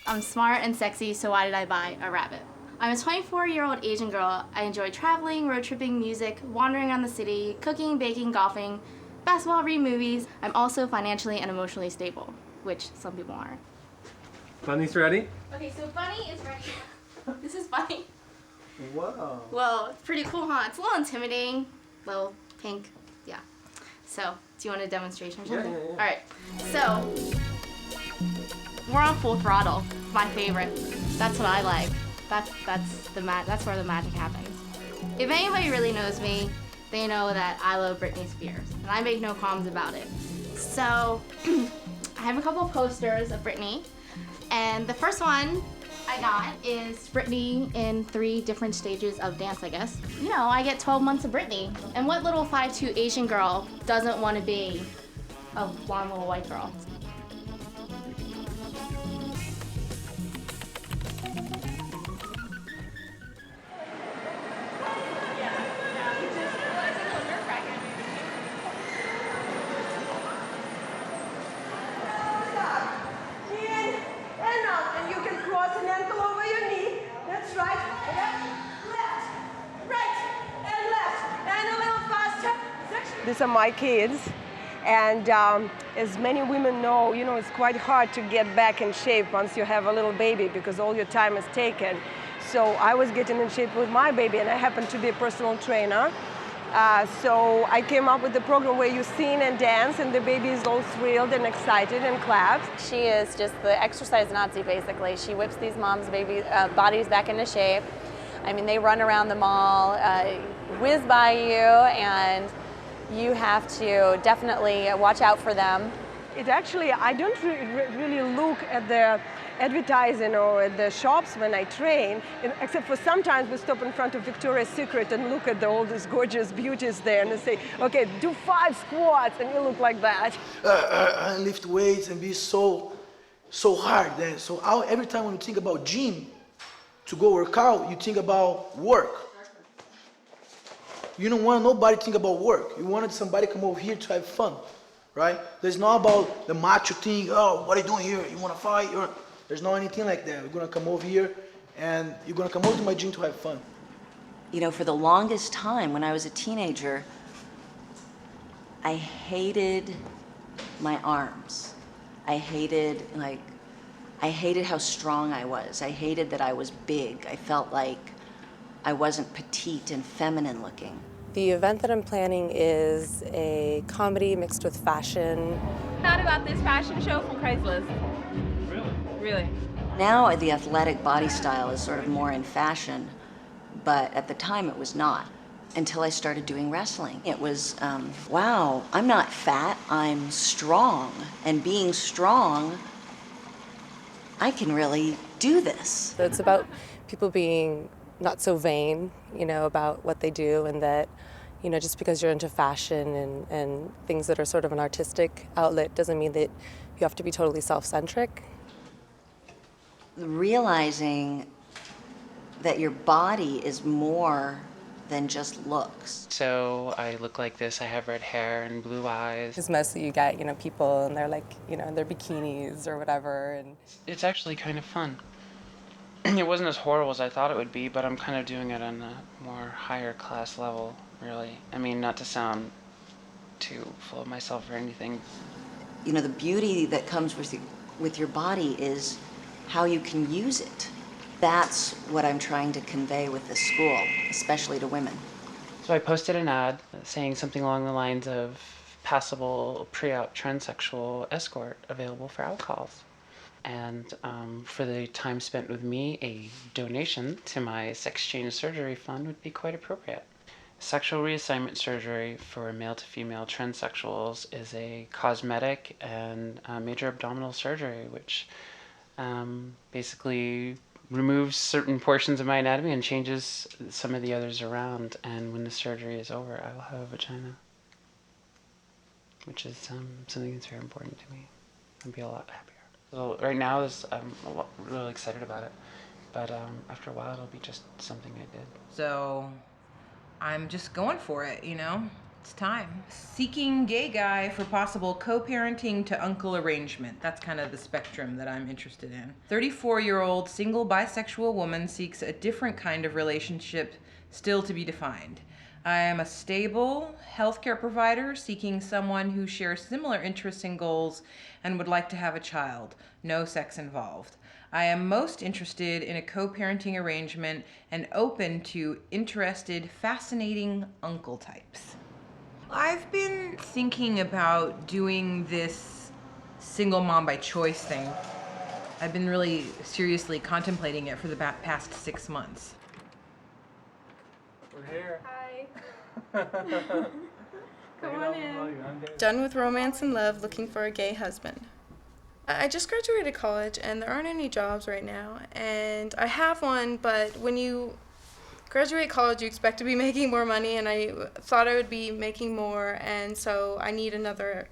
I'm smart and sexy, so why did I buy a rabbit? I'm a 24-year-old Asian girl. I enjoy traveling, road tripping, music, wandering around the city, cooking, baking, golfing, basketball, read movies. I'm also financially and emotionally stable, which some people aren't. Bunny's ready? Okay, so Bunny is ready. This is Bunny. Whoa. Well, it's pretty cool, huh? It's a little intimidating. Little pink, yeah. So, do you want a demonstration or something? Yeah. All right, so we're on full throttle. My favorite. That's what I like. That's where the magic happens. If anybody really knows me, they know that I love Britney Spears, and I make no qualms about it. So, I have a couple posters of Britney, and the first one I got is Britney in 3 different stages of dance, I guess. You know, I get 12 months of Britney, and what little 5'2" Asian girl doesn't want to be a blonde little white girl? These are my kids, and as many women know, you know, it's quite hard to get back in shape once you have a little baby because all your time is taken. So I was getting in shape with my baby, and I happen to be a personal trainer. So I came up with the program where you sing and dance, and the baby is all thrilled and excited and claps. She is just the exercise Nazi, basically. She whips these moms' bodies back into shape. I mean, they run around the mall, whiz by you, and you have to definitely watch out for them. It actually, I don't really look at the advertising or at the shops when I train, except for sometimes we stop in front of Victoria's Secret and look at all these gorgeous beauties there and they say, okay, do 5 squats and you look like that. And lift weights and be so hard. Then. So every time when you think about gym, to go work out, you think about work. You don't want nobody to think about work. You wanted somebody to come over here to have fun, right? There's not about the macho thing, oh, what are you doing here? You want to fight? There's not anything like that. We're going to come over here and you're going to come over to my gym to have fun. You know, for the longest time when I was a teenager, I hated my arms. I hated how strong I was. I hated that I was big. I felt like I wasn't petite and feminine looking. The event that I'm planning is a comedy mixed with fashion. Not about this fashion show from Craigslist. Really? Now the athletic body style is sort of more in fashion, but at the time it was not, until I started doing wrestling. It was, wow, I'm not fat, I'm strong. And being strong, I can really do this. It's about people being not so vain, you know, about what they do, and that, you know, just because you're into fashion and things that are sort of an artistic outlet doesn't mean that you have to be totally self-centric. Realizing that your body is more than just looks. So I look like this, I have red hair and blue eyes. Because mostly you get, you know, people and they're like, you know, in their bikinis or whatever. And It's actually kind of fun. It wasn't as horrible as I thought it would be, but I'm kind of doing it on a more higher class level, really. I mean, not to sound too full of myself or anything. You know, the beauty that comes with your body is how you can use it. That's what I'm trying to convey with this school, especially to women. So I posted an ad saying something along the lines of passable pre-op transsexual escort available for outcalls. And for the time spent with me, a donation to my sex change surgery fund would be quite appropriate. Sexual reassignment surgery for male to female transsexuals is a cosmetic and major abdominal surgery, which basically removes certain portions of my anatomy and changes some of the others around. And when the surgery is over, I will have a vagina, which is something that's very important to me. I'll be a lot happier. So right now, I'm really excited about it, but after a while, it'll be just something I did. So I'm just going for it, you know? It's time. Seeking gay guy for possible co-parenting to uncle arrangement. That's kind of the spectrum that I'm interested in. 34-year-old single bisexual woman seeks a different kind of relationship still to be defined. I am a stable healthcare provider seeking someone who shares similar interests and goals and would like to have a child. No sex involved. I am most interested in a co-parenting arrangement and open to interested, fascinating uncle types. I've been thinking about doing this single mom by choice thing. I've been really seriously contemplating it for the past 6 months. We're here. Hi. Come on in. Done with romance and love, looking for a gay husband. I just graduated college and there aren't any jobs right now. And I have one, but when you graduate college, you expect to be making more money, and I thought I would be making more, and so I need another,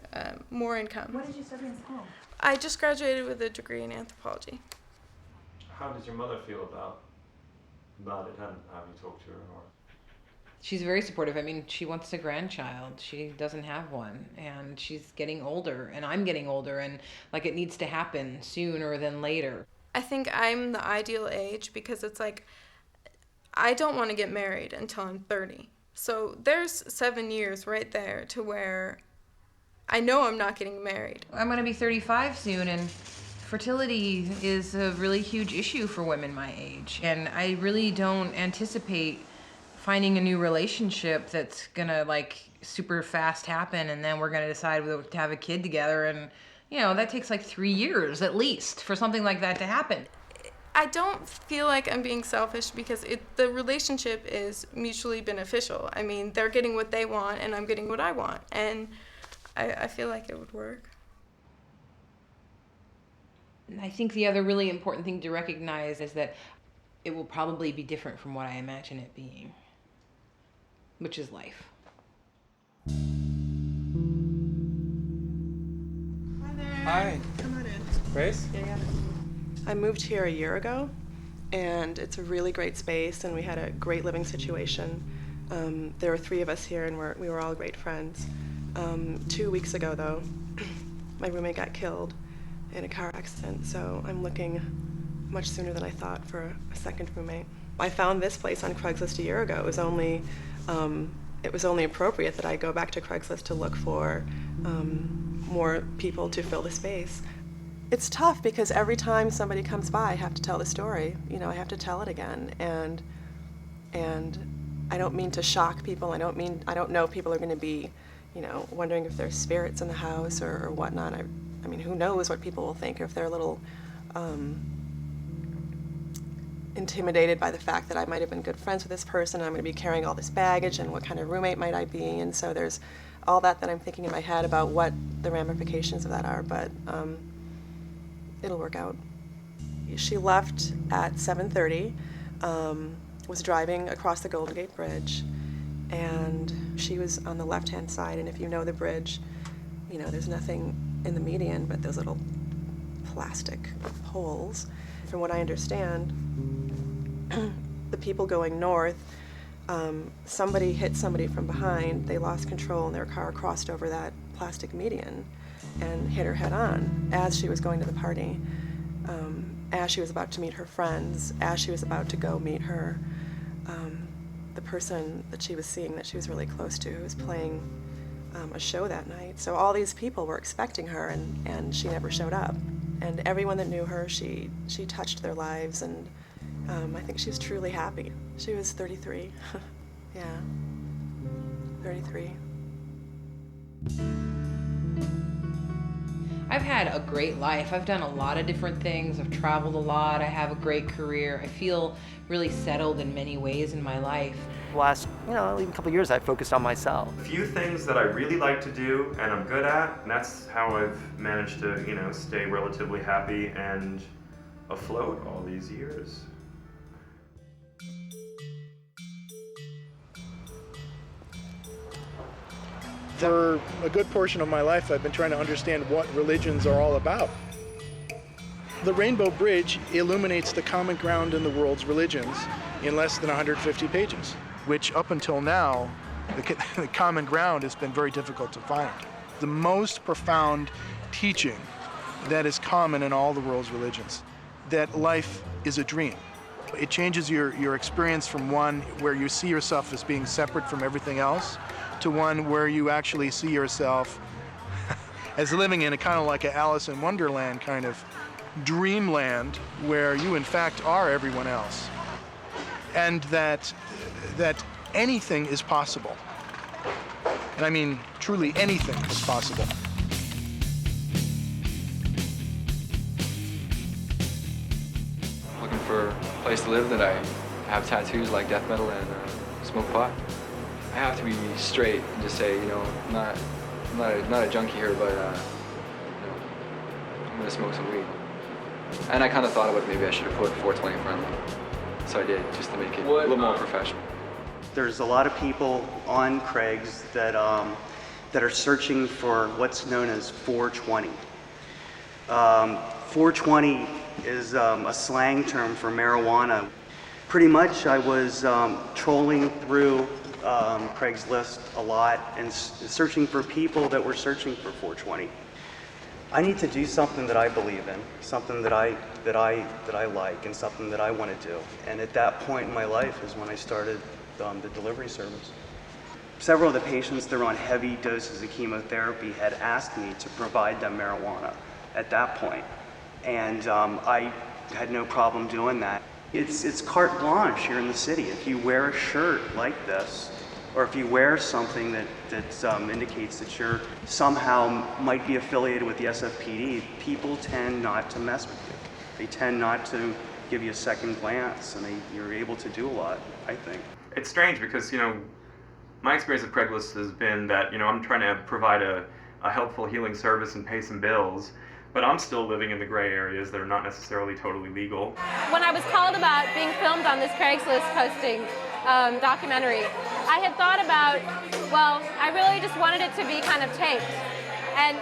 more income. What did you study in school? I just graduated with a degree in anthropology. How does your mother feel about it? Have you talked to her? Or? She's very supportive. I mean, she wants a grandchild. She doesn't have one, and she's getting older, and I'm getting older, and like it needs to happen sooner than later. I think I'm the ideal age because it's like, I don't want to get married until I'm 30. So there's 7 years right there to where I know I'm not getting married. I'm going to be 35 soon, and fertility is a really huge issue for women my age. And I really don't anticipate finding a new relationship that's going to like super fast happen, and then we're going to decide to have a kid together. And, you know, that takes like 3 years at least for something like that to happen. I don't feel like I'm being selfish because the relationship is mutually beneficial. I mean, they're getting what they want and I'm getting what I want. And I feel like it would work. I think the other really important thing to recognize is that it will probably be different from what I imagine it being, which is life. Hi there. Hi. Come on in. Grace? Yeah. I moved here a year ago, and it's a really great space, and we had a great living situation. There were 3 of us here, and we were all great friends. 2 weeks ago, though, my roommate got killed in a car accident, so I'm looking much sooner than I thought for a second roommate. I found this place on Craigslist a year ago. It was only appropriate that I go back to Craigslist to look for more people to fill the space. It's tough because every time somebody comes by, I have to tell the story. You know, I have to tell it again, and I don't mean to shock people. I don't know if people are going to be, you know, wondering if there's spirits in the house or whatnot. I mean, who knows what people will think, if they're a little intimidated by the fact that I might have been good friends with this person, and I'm going to be carrying all this baggage, and what kind of roommate might I be? And so there's all that I'm thinking in my head about what the ramifications of that are, but it'll work out. She left at 7:30, was driving across the Golden Gate Bridge, and she was on the left-hand side, and if you know the bridge, you know, there's nothing in the median but those little plastic holes. From what I understand, the people going north, somebody hit somebody from behind, they lost control, and their car crossed over that plastic median and hit her head on as she was going to the party, as she was about to meet her friends, as she was about to go meet her, the person that she was seeing that she was really close to, who was playing a show that night. So all these people were expecting her, and she never showed up. And everyone that knew her, she touched their lives, and I think she was truly happy. She was 33. Yeah, 33. I've had a great life. I've done a lot of different things. I've traveled a lot. I have a great career. I feel really settled in many ways in my life. The last, even a couple of years, I focused on myself. A few things that I really like to do and I'm good at, and that's how I've managed to, stay relatively happy and afloat all these years. For a good portion of my life, I've been trying to understand what religions are all about. The Rainbow Bridge illuminates the common ground in the world's religions in less than 150 pages, which up until now the common ground has been very difficult to find. The most profound teaching that is common in all the world's religions, that life is a dream. It changes your experience from one where you see yourself as being separate from everything else to one where you actually see yourself as living in a kind of like an Alice in Wonderland kind of dreamland where you in fact are everyone else. And that anything is possible. And I mean, truly anything is possible. Looking for a place to live that I have tattoos like death metal and smoke pot. I have to be straight and just say, you know, I'm not a junkie here, but you know, I'm gonna smoke some weed. And I kind of thought about maybe I should have put 420 in front of me. So I did, just to make it a little more professional. There's a lot of people on Craig's that are searching for what's known as 420. 420 is a slang term for marijuana. Pretty much I was trolling through Craigslist a lot and searching for people that were searching for 420. I need to do something that I believe in, something that I like, and something that I want to do. And at that point in my life is when I started the delivery service. Several of the patients that are on heavy doses of chemotherapy had asked me to provide them marijuana at that point. And I had no problem doing that. It's carte blanche here in the city. If you wear a shirt like this, or if you wear something that indicates that you're somehow might be affiliated with the SFPD, people tend not to mess with you. They tend not to give you a second glance, and you're able to do a lot, I think. It's strange because, you know, my experience with Craigslist has been that, you know, I'm trying to provide a helpful healing service and pay some bills, but I'm still living in the gray areas that are not necessarily totally legal. When I was called about being filmed on this Craigslist posting documentary, I had thought about, well, I really just wanted it to be kind of taped. And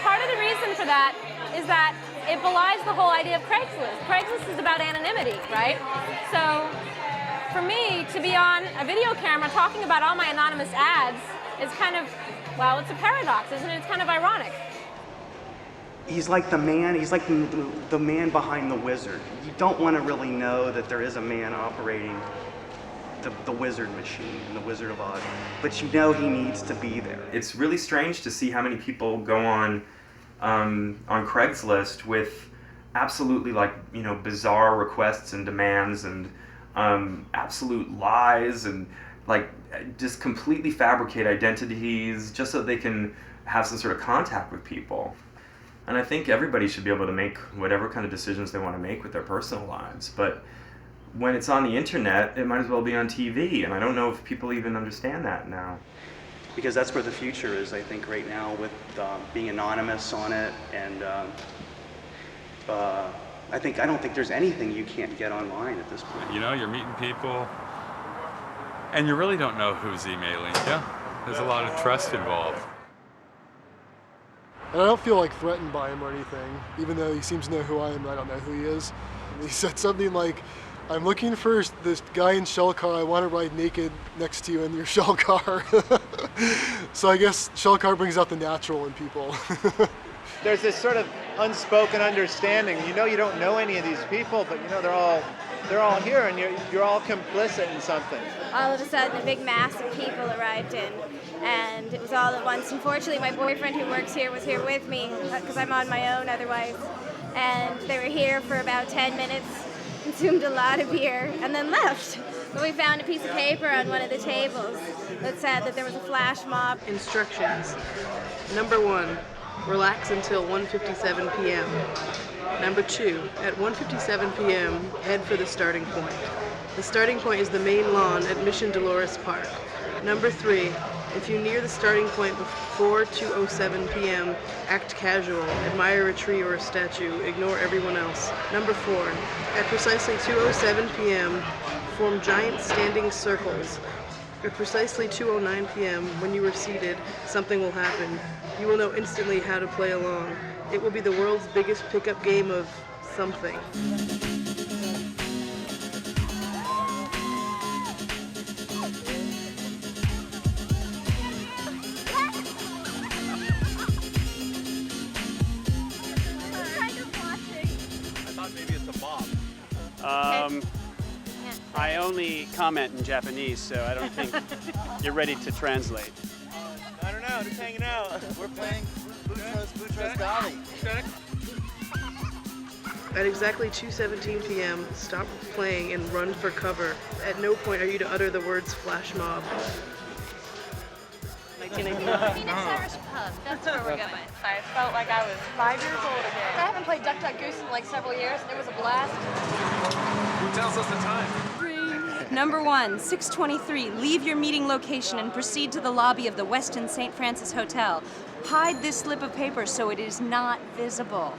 part of the reason for that is that it belies the whole idea of Craigslist. Craigslist is about anonymity, right? So for me to be on a video camera talking about all my anonymous ads is kind of, well, it's a paradox, isn't it? It's kind of ironic. He's like the man, he's like the man behind the wizard. You don't want to really know that there is a man operating the wizard machine and the Wizard of Oz, but you know he needs to be there. It's really strange to see how many people go on Craigslist with absolutely, like, you know, bizarre requests and demands and absolute lies and, like, just completely fabricate identities just so they can have some sort of contact with people. And I think everybody should be able to make whatever kind of decisions they want to make with their personal lives, but when it's on the internet, it might as well be on TV, and I don't know if people even understand that now. Because that's where the future is, I think, right now, with being anonymous on it, and I don't think there's anything you can't get online at this point. You know, you're meeting people, and you really don't know who's emailing you. There's a lot of trust involved. And I don't feel like threatened by him or anything, even though he seems to know who I am and I don't know who he is. And he said something like, I'm looking for this guy in shell car. I want to ride naked next to you in your shell car. So I guess shell car brings out the natural in people. There's this sort of unspoken understanding. You know, you don't know any of these people, but you know they're all here, and you're all complicit in something. All of a sudden, a big mass of people arrived in, and it was all at once. Unfortunately, my boyfriend who works here was here with me because I'm on my own otherwise, and they were here for about 10 minutes. Consumed a lot of beer and then left. But we found a piece of paper on one of the tables that said that there was a flash mob. Instructions. Number 1, relax until 1:57 p.m. Number 2, at 1:57 p.m., head for the starting point. The starting point is the main lawn at Mission Dolores Park. Number 3, if you near the starting point before 2:07 p.m., act casual, admire a tree or a statue, ignore everyone else. Number 4, at precisely 2:07 p.m., form giant standing circles. At precisely 2:09 p.m., when you are seated, something will happen. You will know instantly how to play along. It will be the world's biggest pickup game of something. I only comment in Japanese, so I don't think you're ready to translate. I don't know, just hanging out. We're playing Boutros Ghali. At exactly 2:17 p.m., stop playing and run for cover. At no point are you to utter the words flash mob. 1989. Phoenix Irish Pub. That's where we're going. I felt like I was 5 years old again. I haven't played Duck Duck Goose in like several years, and it was a blast. Who tells us the time? Number 1, 623. Leave your meeting location and proceed to the lobby of the Westin St. Francis Hotel. Hide this slip of paper so it is not visible.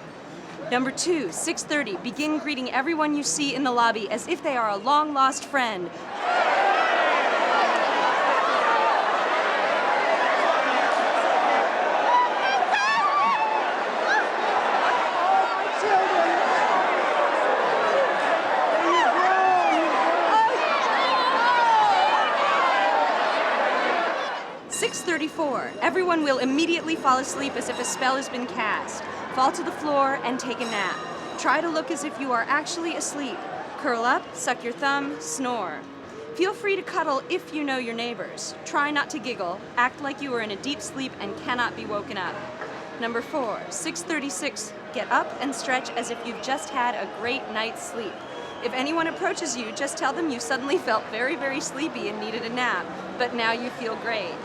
Number 2, 6:30. Begin greeting everyone you see in the lobby as if they are a long-lost friend. Everyone will immediately fall asleep as if a spell has been cast. Fall to the floor and take a nap. Try to look as if you are actually asleep. Curl up, suck your thumb, snore. Feel free to cuddle if you know your neighbors. Try not to giggle. Act like you are in a deep sleep and cannot be woken up. Number 4, 6:36. Get up and stretch as if you've just had a great night's sleep. If anyone approaches you, just tell them you suddenly felt very, very sleepy and needed a nap, but now you feel great.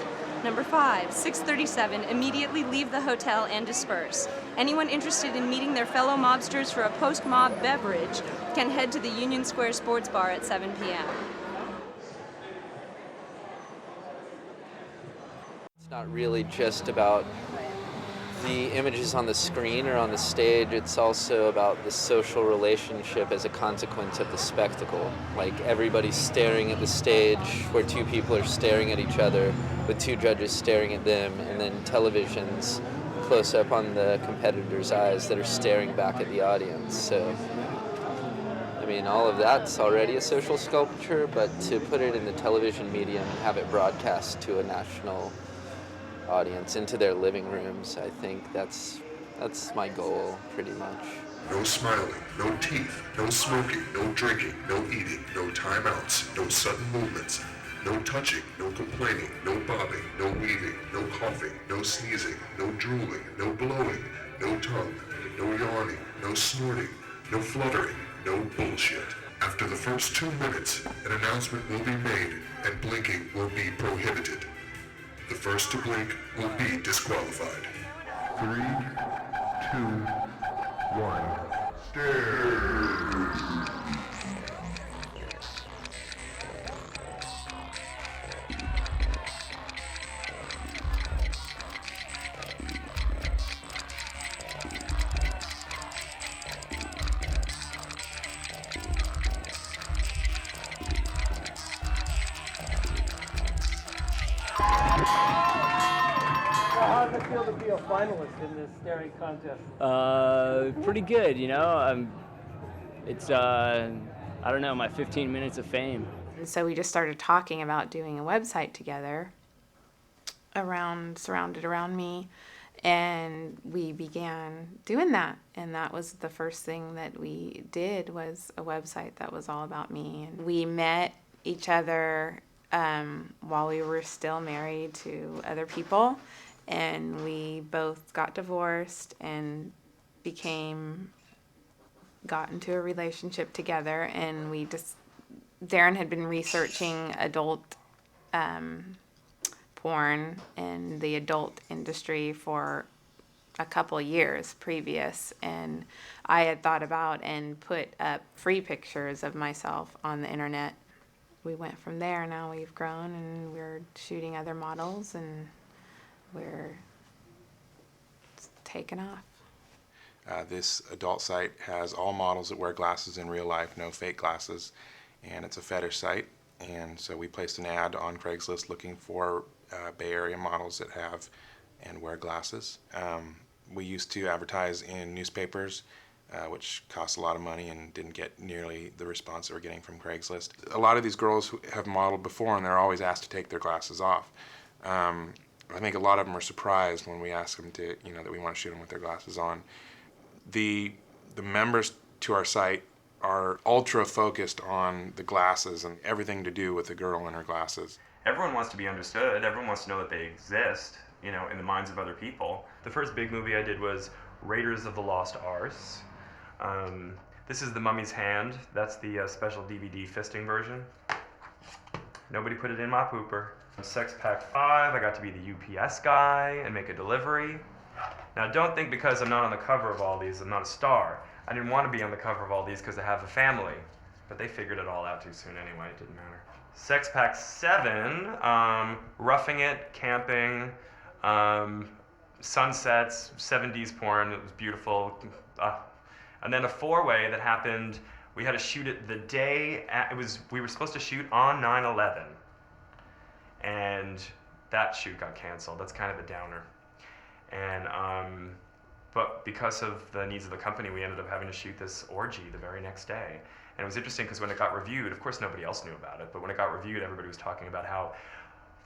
Number 5, 6:37. Immediately leave the hotel and disperse. Anyone interested in meeting their fellow mobsters for a post-mob beverage can head to the Union Square Sports Bar at 7 p.m. It's not really just about the images on the screen or on the stage. It's also about the social relationship as a consequence of the spectacle. Like everybody's staring at the stage where two people are staring at each other with two judges staring at them, and then television's close up on the competitor's eyes that are staring back at the audience. So, I mean, all of that's already a social sculpture, but to put it in the television medium and have it broadcast to a national audience into their living rooms, I think that's my goal pretty much. No smiling, no teeth, no smoking, no drinking, no eating, no timeouts, no sudden movements, no touching, no complaining, no bobbing, no weaving, no coughing, no sneezing, no drooling, no blowing, no tongue, no yawning, no snorting, no fluttering, no bullshit. After the first 2 minutes, an announcement will be made and blinking will be prohibited. The first to blink will be disqualified. 3, 2, 1, stare. How does it feel to be a finalist in this staring contest? Pretty good, you know. It's I don't know, my 15 minutes of fame. And so we just started talking about doing a website together surrounded around me, and we began doing that. And that was the first thing that we did, was a website that was all about me. And we met each other while we were still married to other people, and we both got divorced and got into a relationship together. And Darren had been researching adult porn in the adult industry for a couple years previous, and I had thought about and put up free pictures of myself on the internet. We went from there. Now we've grown and we're shooting other models, and we're taking off. This adult site has all models that wear glasses in real life, no fake glasses, and it's a fetish site. And so we placed an ad on Craigslist looking for Bay Area models that have and wear glasses. We used to advertise in newspapers, which cost a lot of money and didn't get nearly the response that we're getting from Craigslist. A lot of these girls who have modeled before, and they're always asked to take their glasses off. I think a lot of them are surprised when we ask them to, that we want to shoot them with their glasses on. The members to our site are ultra focused on the glasses and everything to do with the girl and her glasses. Everyone wants to be understood. Everyone wants to know that they exist, in the minds of other people. The first big movie I did was Raiders of the Lost Arks. This is The Mummy's Hand. That's the special DVD fisting version. Nobody put it in my pooper. Sex Pack 5, I got to be the UPS guy and make a delivery. Now don't think because I'm not on the cover of all these, I'm not a star. I didn't want to be on the cover of all these because I have a family. But they figured it all out too soon anyway, it didn't matter. Sex Pack 7, roughing it, camping, sunsets, 70s porn, it was beautiful. And then a 4-way that happened, we had to shoot it the day, we were supposed to shoot on 9/11. And that shoot got canceled. That's kind of a downer. And, but because of the needs of the company, we ended up having to shoot this orgy the very next day. And it was interesting because when it got reviewed, of course nobody else knew about it, but when it got reviewed, everybody was talking about how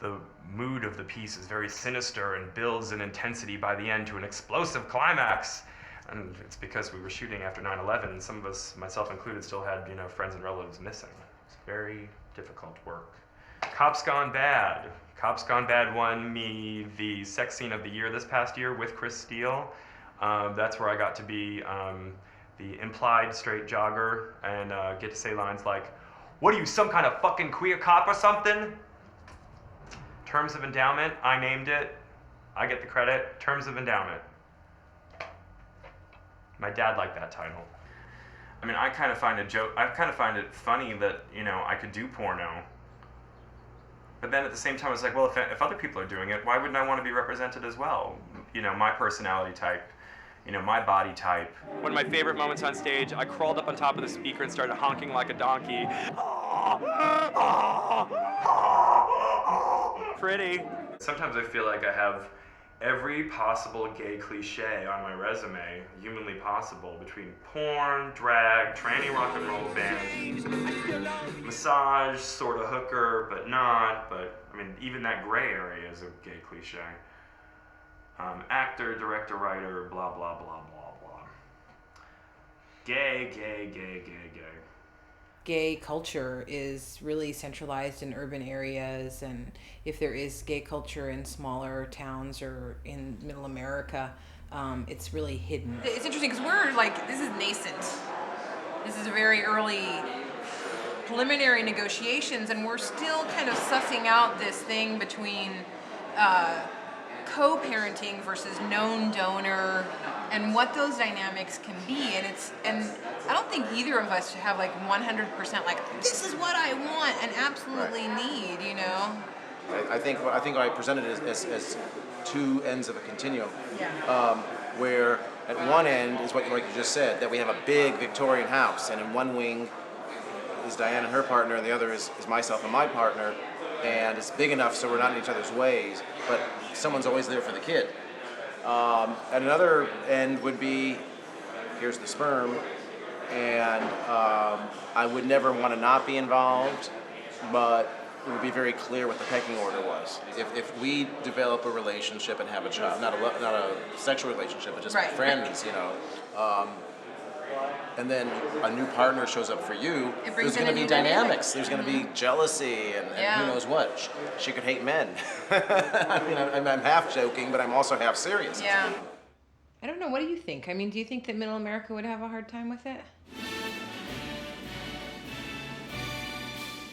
the mood of the piece is very sinister and builds in intensity by the end to an explosive climax. And it's because we were shooting after 9/11, and some of us, myself included, still had, friends and relatives missing. It's very difficult work. Cops Gone Bad. Cops Gone Bad won me the sex scene of the year this past year with Chris Steele. That's where I got to be the implied straight jogger and get to say lines like, "What are you, some kind of fucking queer cop or something?" Terms of Endowment, I named it. I get the credit. Terms of Endowment. My dad liked that title. I mean, I kind of find it funny that, I could do porno. But then at the same time, it's like, well, if other people are doing it, why wouldn't I want to be represented as well? My personality type, my body type. One of my favorite moments on stage, I crawled up on top of the speaker and started honking like a donkey. Pretty. Sometimes I feel like I have every possible gay cliche on my resume, humanly possible, between porn, drag, tranny rock and roll band, massage, sort of hooker, but not, even that gray area is a gay cliche. Actor, director, writer, blah, blah, blah, blah, blah. Gay, gay, gay, gay, gay. Gay culture is really centralized in urban areas, and if there is gay culture in smaller towns or in middle America, it's really hidden. It's interesting because this is nascent. This is a very early preliminary negotiations, and we're still kind of sussing out this thing between co-parenting versus known donor and what those dynamics can be. And I don't think either of us should have 100% this is what I want and absolutely need, I think I presented it as two ends of a continuum. Where at one end is what you just said, that we have a big Victorian house, and in one wing is Diane and her partner, and the other is myself and my partner, and it's big enough so we're not in each other's ways, but someone's always there for the kid. At another end would be, here's the sperm, and I would never want to not be involved, but it would be very clear what the pecking order was. If we develop a relationship and have a child, not a sexual relationship, but just friends, and then a new partner shows up for you, there's going to be dynamics. There's going to be jealousy and who knows what. She could hate men. I'm half joking, but I'm also half serious. Yeah. I don't know. What do you think? Do you think that middle America would have a hard time with it?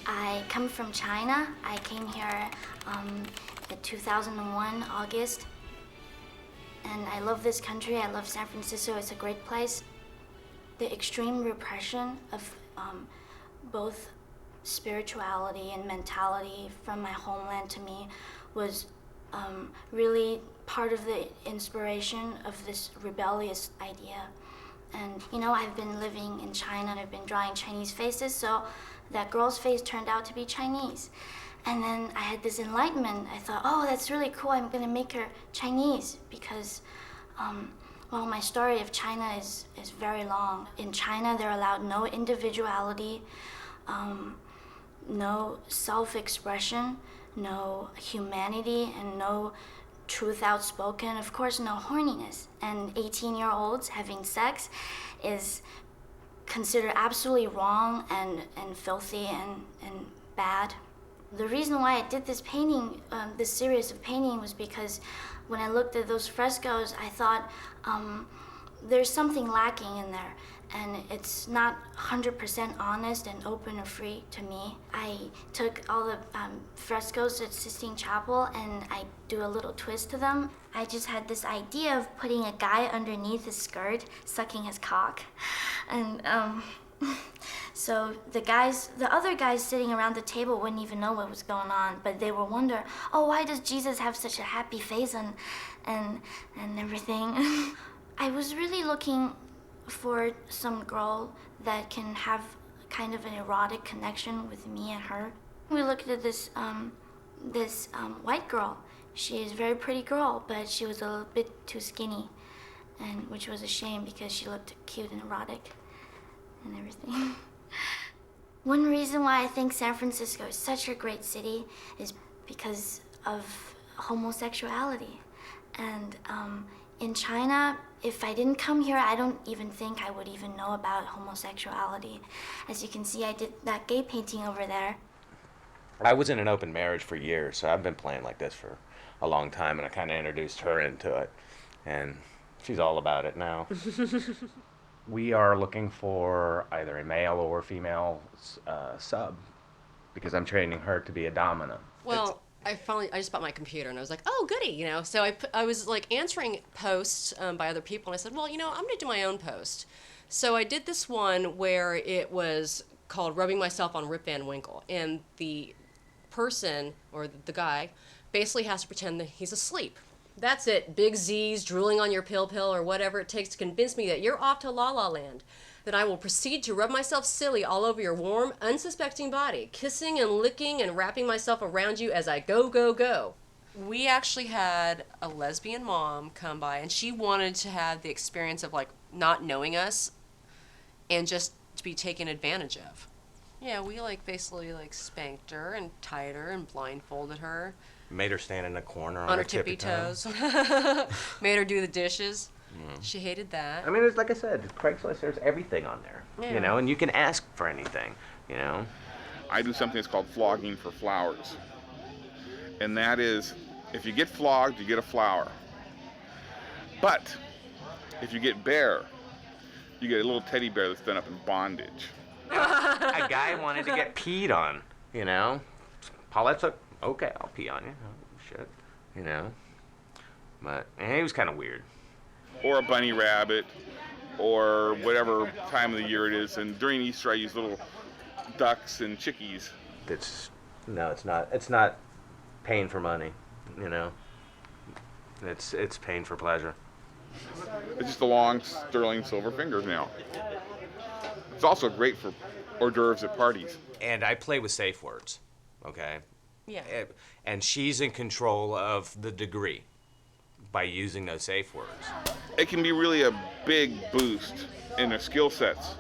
I come from China. I came here in 2001, August. And I love this country. I love San Francisco. It's a great place. The extreme repression of both spirituality and mentality from my homeland to me was really part of the inspiration of this rebellious idea. And I've been living in China and I've been drawing Chinese faces, so that girl's face turned out to be Chinese. And then I had this enlightenment. I thought, oh, that's really cool. I'm gonna make her Chinese because well, my story of China is very long. In China, they're allowed no individuality, no self-expression, no humanity, and no truth outspoken. Of course, no horniness. And 18-year-olds having sex is consider absolutely wrong and filthy and bad. The reason why I did this painting, this series of painting, was because when I looked at those frescoes, I thought there's something lacking in there, and it's not 100% honest and open or free to me. I took all the frescoes at Sistine Chapel and I do a little twist to them. I just had this idea of putting a guy underneath his skirt, sucking his cock. And so the other guys sitting around the table wouldn't even know what was going on, but they would wonder, oh, why does Jesus have such a happy face and everything? I was really looking for some girl that can have kind of an erotic connection with me and her. We looked at this white girl. She is a very pretty girl, but she was a little bit too skinny, and which was a shame because she looked cute and erotic and everything. One reason why I think San Francisco is such a great city is because of homosexuality. And in China, if I didn't come here, I don't even think I would even know about homosexuality. As you can see, I did that gay painting over there. I was in an open marriage for years, so I've been playing like this for a long time, and I kind of introduced her into it, and she's all about it now. We are looking for either a male or female sub, because I'm training her to be a dominant. Well, I just bought my computer and I was like, oh, goody, you know. So I was like answering posts by other people, and I said, well, you know, I'm gonna do my own post. So I did this one where it was called Rubbing Myself on Rip Van Winkle, and the person, or the guy, basically has to pretend that he's asleep. That's it, big Z's, drooling on your pill or whatever it takes to convince me that you're off to La La Land. Then I will proceed to rub myself silly all over your warm, unsuspecting body, kissing and licking and wrapping myself around you as I go, go, go. We actually had a lesbian mom come by, and she wanted to have the experience of like not knowing us and just to be taken advantage of. Yeah, we like basically like spanked her and tied her and blindfolded her. Made her stand in a corner on her tippy toes. Made her do the dishes. She hated that. I mean, it's like I said, Craigslist, there's everything on there, Yeah. you know, and you can ask for anything, you know. I do something that's called flogging for flowers. And that is, if you get flogged, you get a flower. But if you get bear, you get a little teddy bear that's done up in bondage. A guy wanted to get peed on, you know. Paulette's like, okay, I'll pee on you. Oh, shit, you know. But he was kind of weird. Or a bunny rabbit, or whatever time of the year it is. And during Easter, I use little ducks and chickies. No, it's not. It's not pain for money, you know. It's pain for pleasure. It's just the long, sterling silver fingers now. It's also great for hors d'oeuvres at parties. And I play with safe words, okay? Yeah. And she's in control of the degree by using those safe words. It can be really a big boost in their skill sets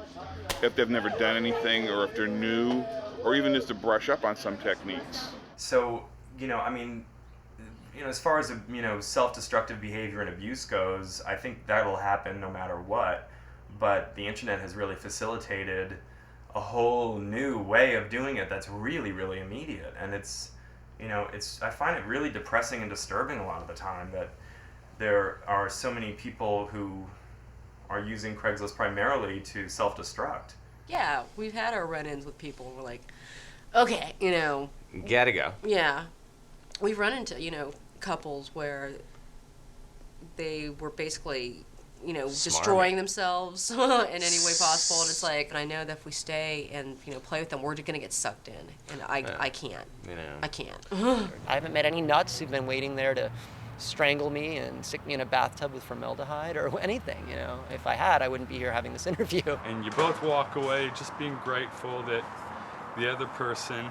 if they've never done anything, or if they're new, or even just to brush up on some techniques. So, you know, I mean, you know, as far as, you know, self-destructive behavior and abuse goes, I think that'll happen no matter what. But the internet has really facilitated a whole new way of doing it that's really, really immediate. And it's, you know, I find it really depressing and disturbing a lot of the time that there are so many people who are using Craigslist primarily to self-destruct. Yeah, we've had our run-ins with people, and we're like, okay, you know. Gotta go. Yeah. We've run into, you know, couples where they were basically, you know, destroying themselves in any way possible. And it's like, and I know that if we stay and, you know, play with them, we're just going to get sucked in. And I can't. You know. I can't. I haven't met any nuts who've been waiting there to strangle me and stick me in a bathtub with formaldehyde or anything, you know. If I had, I wouldn't be here having this interview. And you both walk away just being grateful that the other person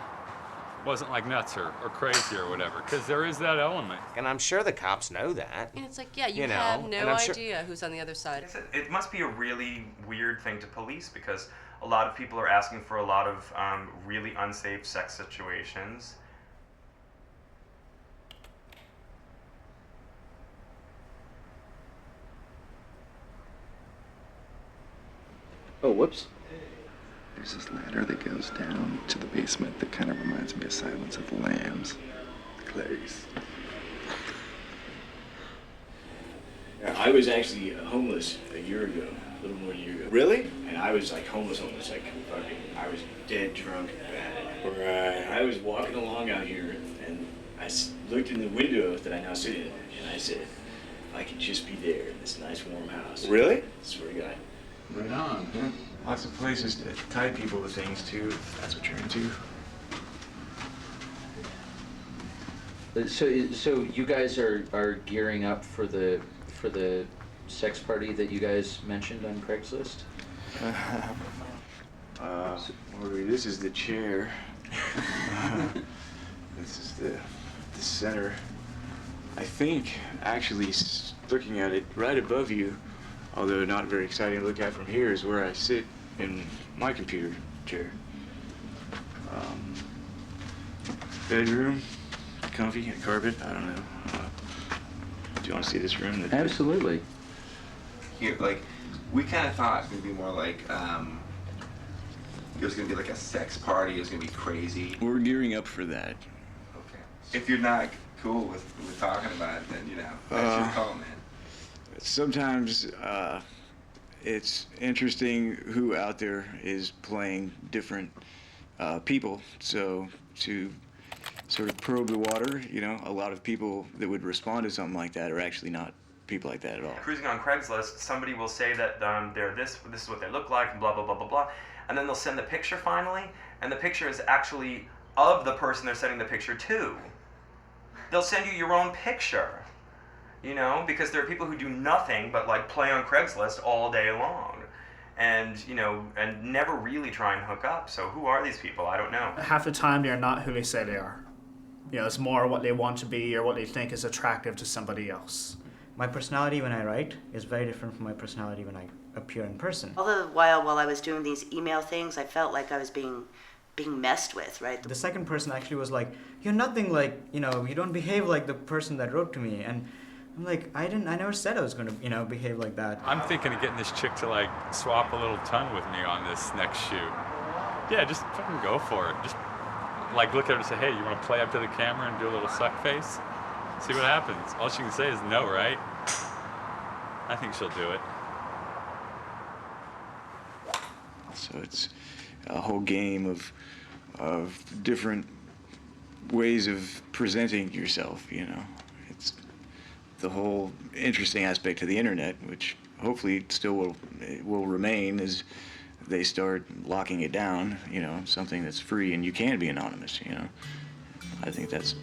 wasn't like nuts or crazy or whatever, because there is that element. And I'm sure the cops know that. And it's like, yeah, you know, have no and I'm idea who's on the other side. It must be a really weird thing to police, because a lot of people are asking for a lot of really unsafe sex situations. Oh, whoops. There's this ladder that goes down to the basement that kind of reminds me of Silence of the Lambs. Clarice. I was actually homeless a year ago, a little more than a year ago. Really? And I was like homeless, like fucking, I was dead drunk, bad. Right. And I was walking along out here, and I looked in the window that I now sit in, and I said, if I could just be there in this nice warm house. Really? I swear to God. Right on. Yeah. Lots of places to tie people to things too, if that's what you're into. So you guys are gearing up for the sex party that you guys mentioned on Craigslist? This is the chair. This is the center. I think, actually, looking at it right above you, although not very exciting to look at from here, is where I sit in my computer chair. Bedroom, comfy, a carpet, I don't know. Do you want to see this room? Absolutely. Here, like, we kind of thought it would be more like, it was going to be like a sex party, it was going to be crazy. We're gearing up for that. Okay. If you're not cool with talking about it, then, you know, that's your call, man. Sometimes it's interesting who out there is playing different people. So to sort of probe the water, you know, a lot of people that would respond to something like that are actually not people like that at all. Cruising on Craigslist, somebody will say that they're this is what they look like, and blah, blah, blah, blah, blah. And then they'll send the picture finally, and the picture is actually of the person they're sending the picture to. They'll send you your own picture, you know, because there are people who do nothing but like play on Craigslist all day long. And, you know, and never really try and hook up. So who are these people? I don't know. Half the time they're not who they say they are. You know, it's more what they want to be or what they think is attractive to somebody else. My personality when I write is very different from my personality when I appear in person. All the while I was doing these email things, I felt like I was being messed with, right? The second person actually was like, you're nothing like, you know, you don't behave like the person that wrote to me. And I'm like, I never said I was going to, you know, behave like that. I'm thinking of getting this chick to like swap a little tongue with me on this next shoot. Yeah, just fucking go for it. Just like look at her and say, hey, you want to play up to the camera and do a little suck face? See what happens. All she can say is no, right? I think she'll do it. So it's a whole game of different ways of presenting yourself, you know. It's the whole interesting aspect of the internet, which hopefully still will remain as they start locking it down, you know, something that's free and you can be anonymous, you know. I think that's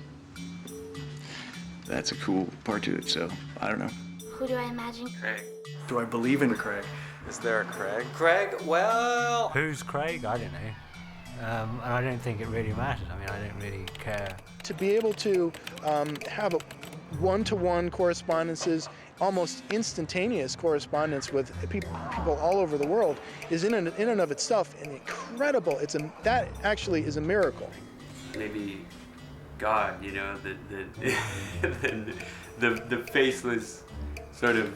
a cool part to it, so I don't know. Who do I imagine? Craig. Do I believe in Craig? Is there a Craig? Craig, well... Who's Craig? I don't know. And I don't think it really matters. I mean, I don't really care. To be able to have a one-to-one correspondences, almost instantaneous correspondence with people all over the world is in and of itself an incredible, that actually is a miracle. Maybe God, you know, the faceless sort of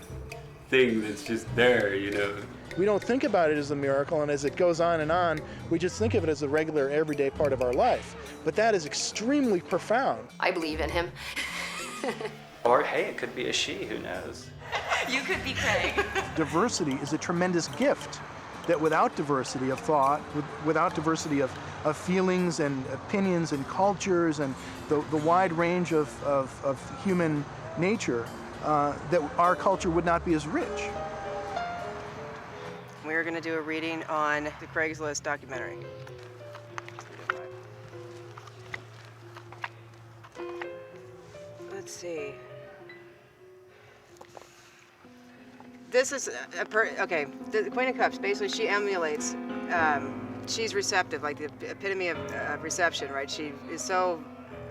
thing that's just there, you know. We don't think about it as a miracle, and as it goes on, we just think of it as a regular, everyday part of our life. But that is extremely profound. I believe in him. Or, hey, it could be a she, who knows? You could be Craig. Diversity is a tremendous gift that without diversity of thought, without diversity of feelings and opinions and cultures and the wide range of human nature, that our culture would not be as rich. We're going to do a reading on the Craigslist documentary. Let's see. This is okay. The Queen of Cups, basically, she emulates. She's receptive, like the epitome of reception, right? She is so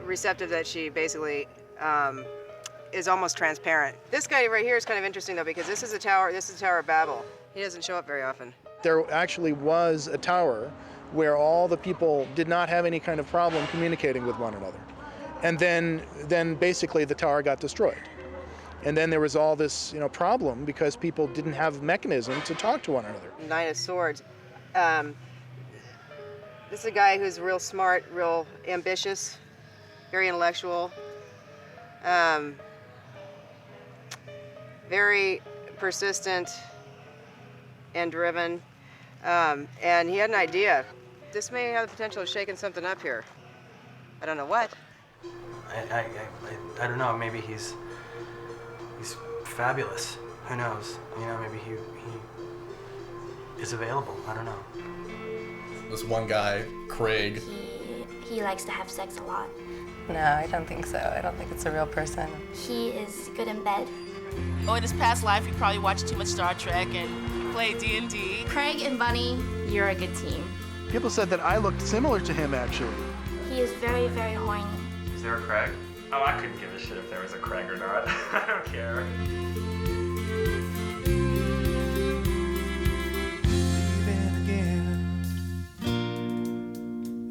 receptive that she basically is almost transparent. This guy right here is kind of interesting though, because this is the Tower of Babel. He doesn't show up very often. There actually was a tower where all the people did not have any kind of problem communicating with one another. And then basically the tower got destroyed. And then there was all this, problem because people didn't have a mechanism to talk to one another. Nine of Swords. This is a guy who's real smart, real ambitious, very intellectual, very persistent and driven, and he had an idea. This may have the potential of shaking something up here. I don't know what. I don't know. Maybe he's fabulous. Who knows? You know, maybe he is available. I don't know. This one guy, Craig. He likes to have sex a lot. No, I don't think so. I don't think it's a real person. He is good in bed. Oh, in his past life, he probably watched too much Star Trek and played D&D. Craig and Bunny, you're a good team. People said that I looked similar to him, actually. He is very, very horny. Is there a Craig? Oh, I couldn't give a shit if there was a Craig or not. I don't care.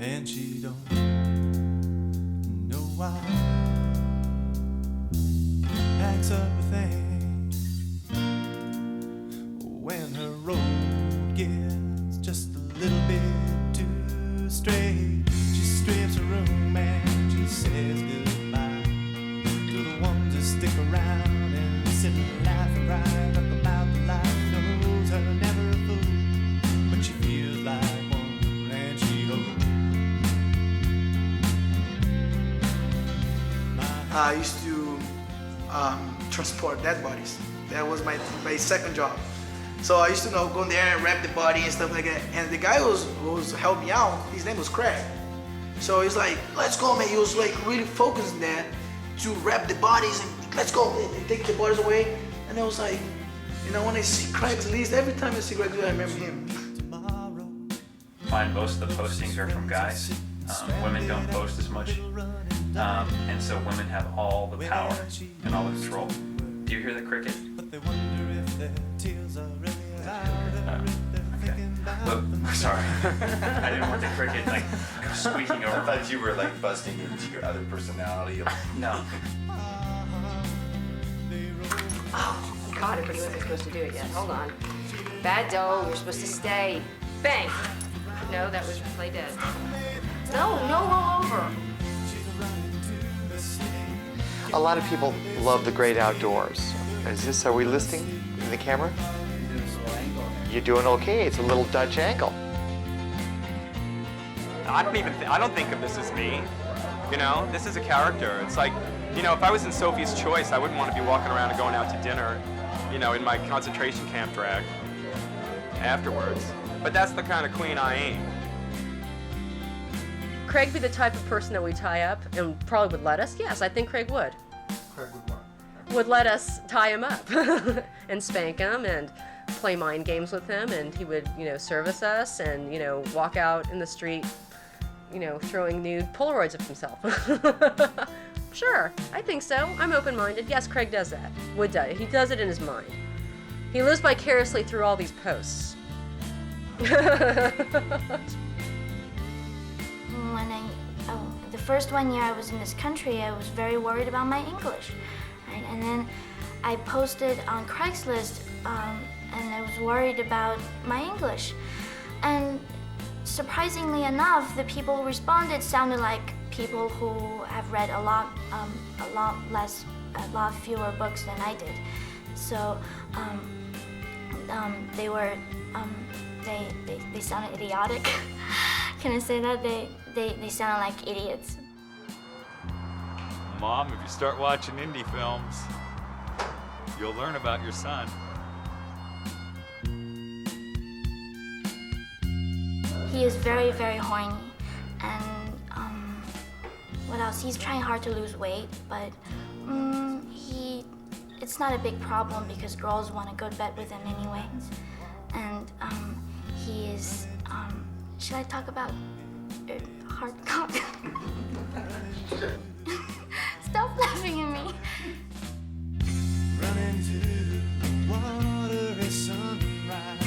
And she don't know why. Acts up a thing when her road gets just a little bit too straight. She strips her room and she says goodbye to the ones that stick around and sit and laugh and cry. But the mouth of life knows her never a fool, but she feels like one and she hopes. I used to transport dead bodies. That was my second job. So I used to go there and wrap the body and stuff like that. And the guy who was helping me out, his name was Craig. So he's like, let's go, man. He was like really focused there to wrap the bodies and let's go and take the bodies away. And I was like, you know, when I see Craigslist, every time I see Craigslist, I remember him. Find most of the postings are from guys. Women don't post as much. And so women have all the power and all the control. Do you hear the cricket? Okay. Look, sorry. I didn't want the cricket like squeaking over. I thought you were like busting into your other personality. No. Oh, God, I wasn't supposed to do it yet. Hold on. Bad dough, you're supposed to stay. Bang! No, that was play dead. No, roll over. A lot of people love the great outdoors. Are we listening in the camera? You're doing okay. It's a little Dutch angle. I don't think of this as me. You know, this is a character. It's like, you know, if I was in Sophie's Choice, I wouldn't want to be walking around and going out to dinner, you know, in my concentration camp drag afterwards. But that's the kind of queen I am. Craig be the type of person that we tie up and probably would let us? Yes, I think Craig would. Craig would what? Would let us tie him up and spank him and play mind games with him, and he would, you know, service us and, you know, walk out in the street, you know, throwing nude Polaroids of himself. Sure, I think so. I'm open-minded. Yes, Craig does that. Would do. He does it in his mind. He lives vicariously through all these posts. The first 1 year I was in this country, I was very worried about my English, right? And then I posted on Craigslist, and I was worried about my English. And surprisingly enough, the people who responded sounded like people who have read a lot fewer books than I did. So they were, they sounded idiotic. Can I say that? They sounded like idiots. Mom, if you start watching indie films, you'll learn about your son. He is very, very horny, and what else? He's trying hard to lose weight, but it's not a big problem because girls want to go to bed with him anyways. And he is, should I talk about hard cock? Stop laughing at me. Running to the water is sunrise.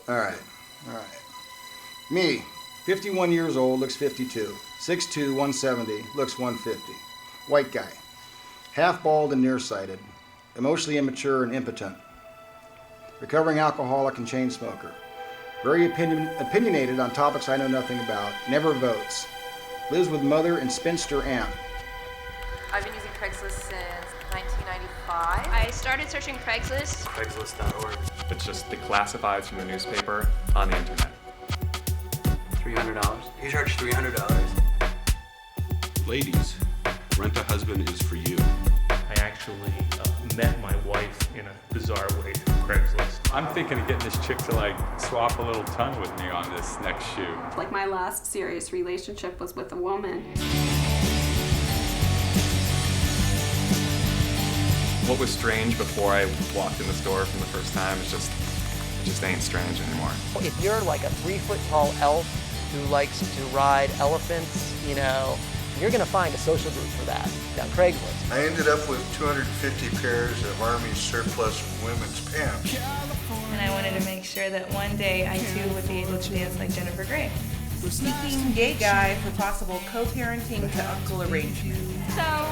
All right. Me, 51 years old, looks 52. 6'2", 170, looks 150. White guy. Half bald and nearsighted. Emotionally immature and impotent. Recovering alcoholic and chain smoker. Very opinionated on topics I know nothing about. Never votes. Lives with mother and spinster aunt. I've been using Craigslist since 1995. I started searching Craigslist. Craigslist.org. It's just the classifieds from the newspaper on the internet. $300. You charge $300. Ladies, Rent a Husband is for you. I actually met my wife in a bizarre way through Craigslist. I'm thinking of getting this chick to like swap a little tongue with me on this next shoot. Like my last serious relationship was with a woman. What was strange before I walked in the store from the first time is just, it just ain't strange anymore. If you're like a 3-foot-tall elf who likes to ride elephants, you know, you're gonna find a social group for that on Craigslist. I ended up with 250 pairs of Army surplus women's pants. And I wanted to make sure that one day I too would be able to dance like Jennifer Grey. Seeking gay guy for possible co-parenting to uncle arrangement. So,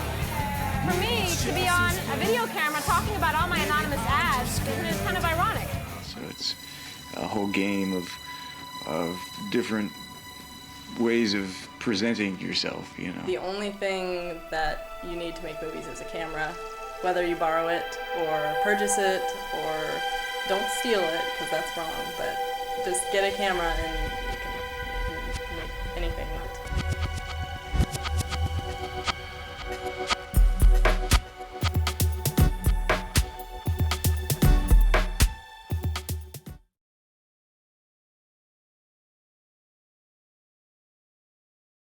for me to be on a video camera talking about all my anonymous ads, isn't it kind of ironic? So it's a whole game of different ways of presenting yourself, you know. The only thing that you need to make movies is a camera, whether you borrow it or purchase it or don't steal it, because that's wrong, but just get a camera and you can make anything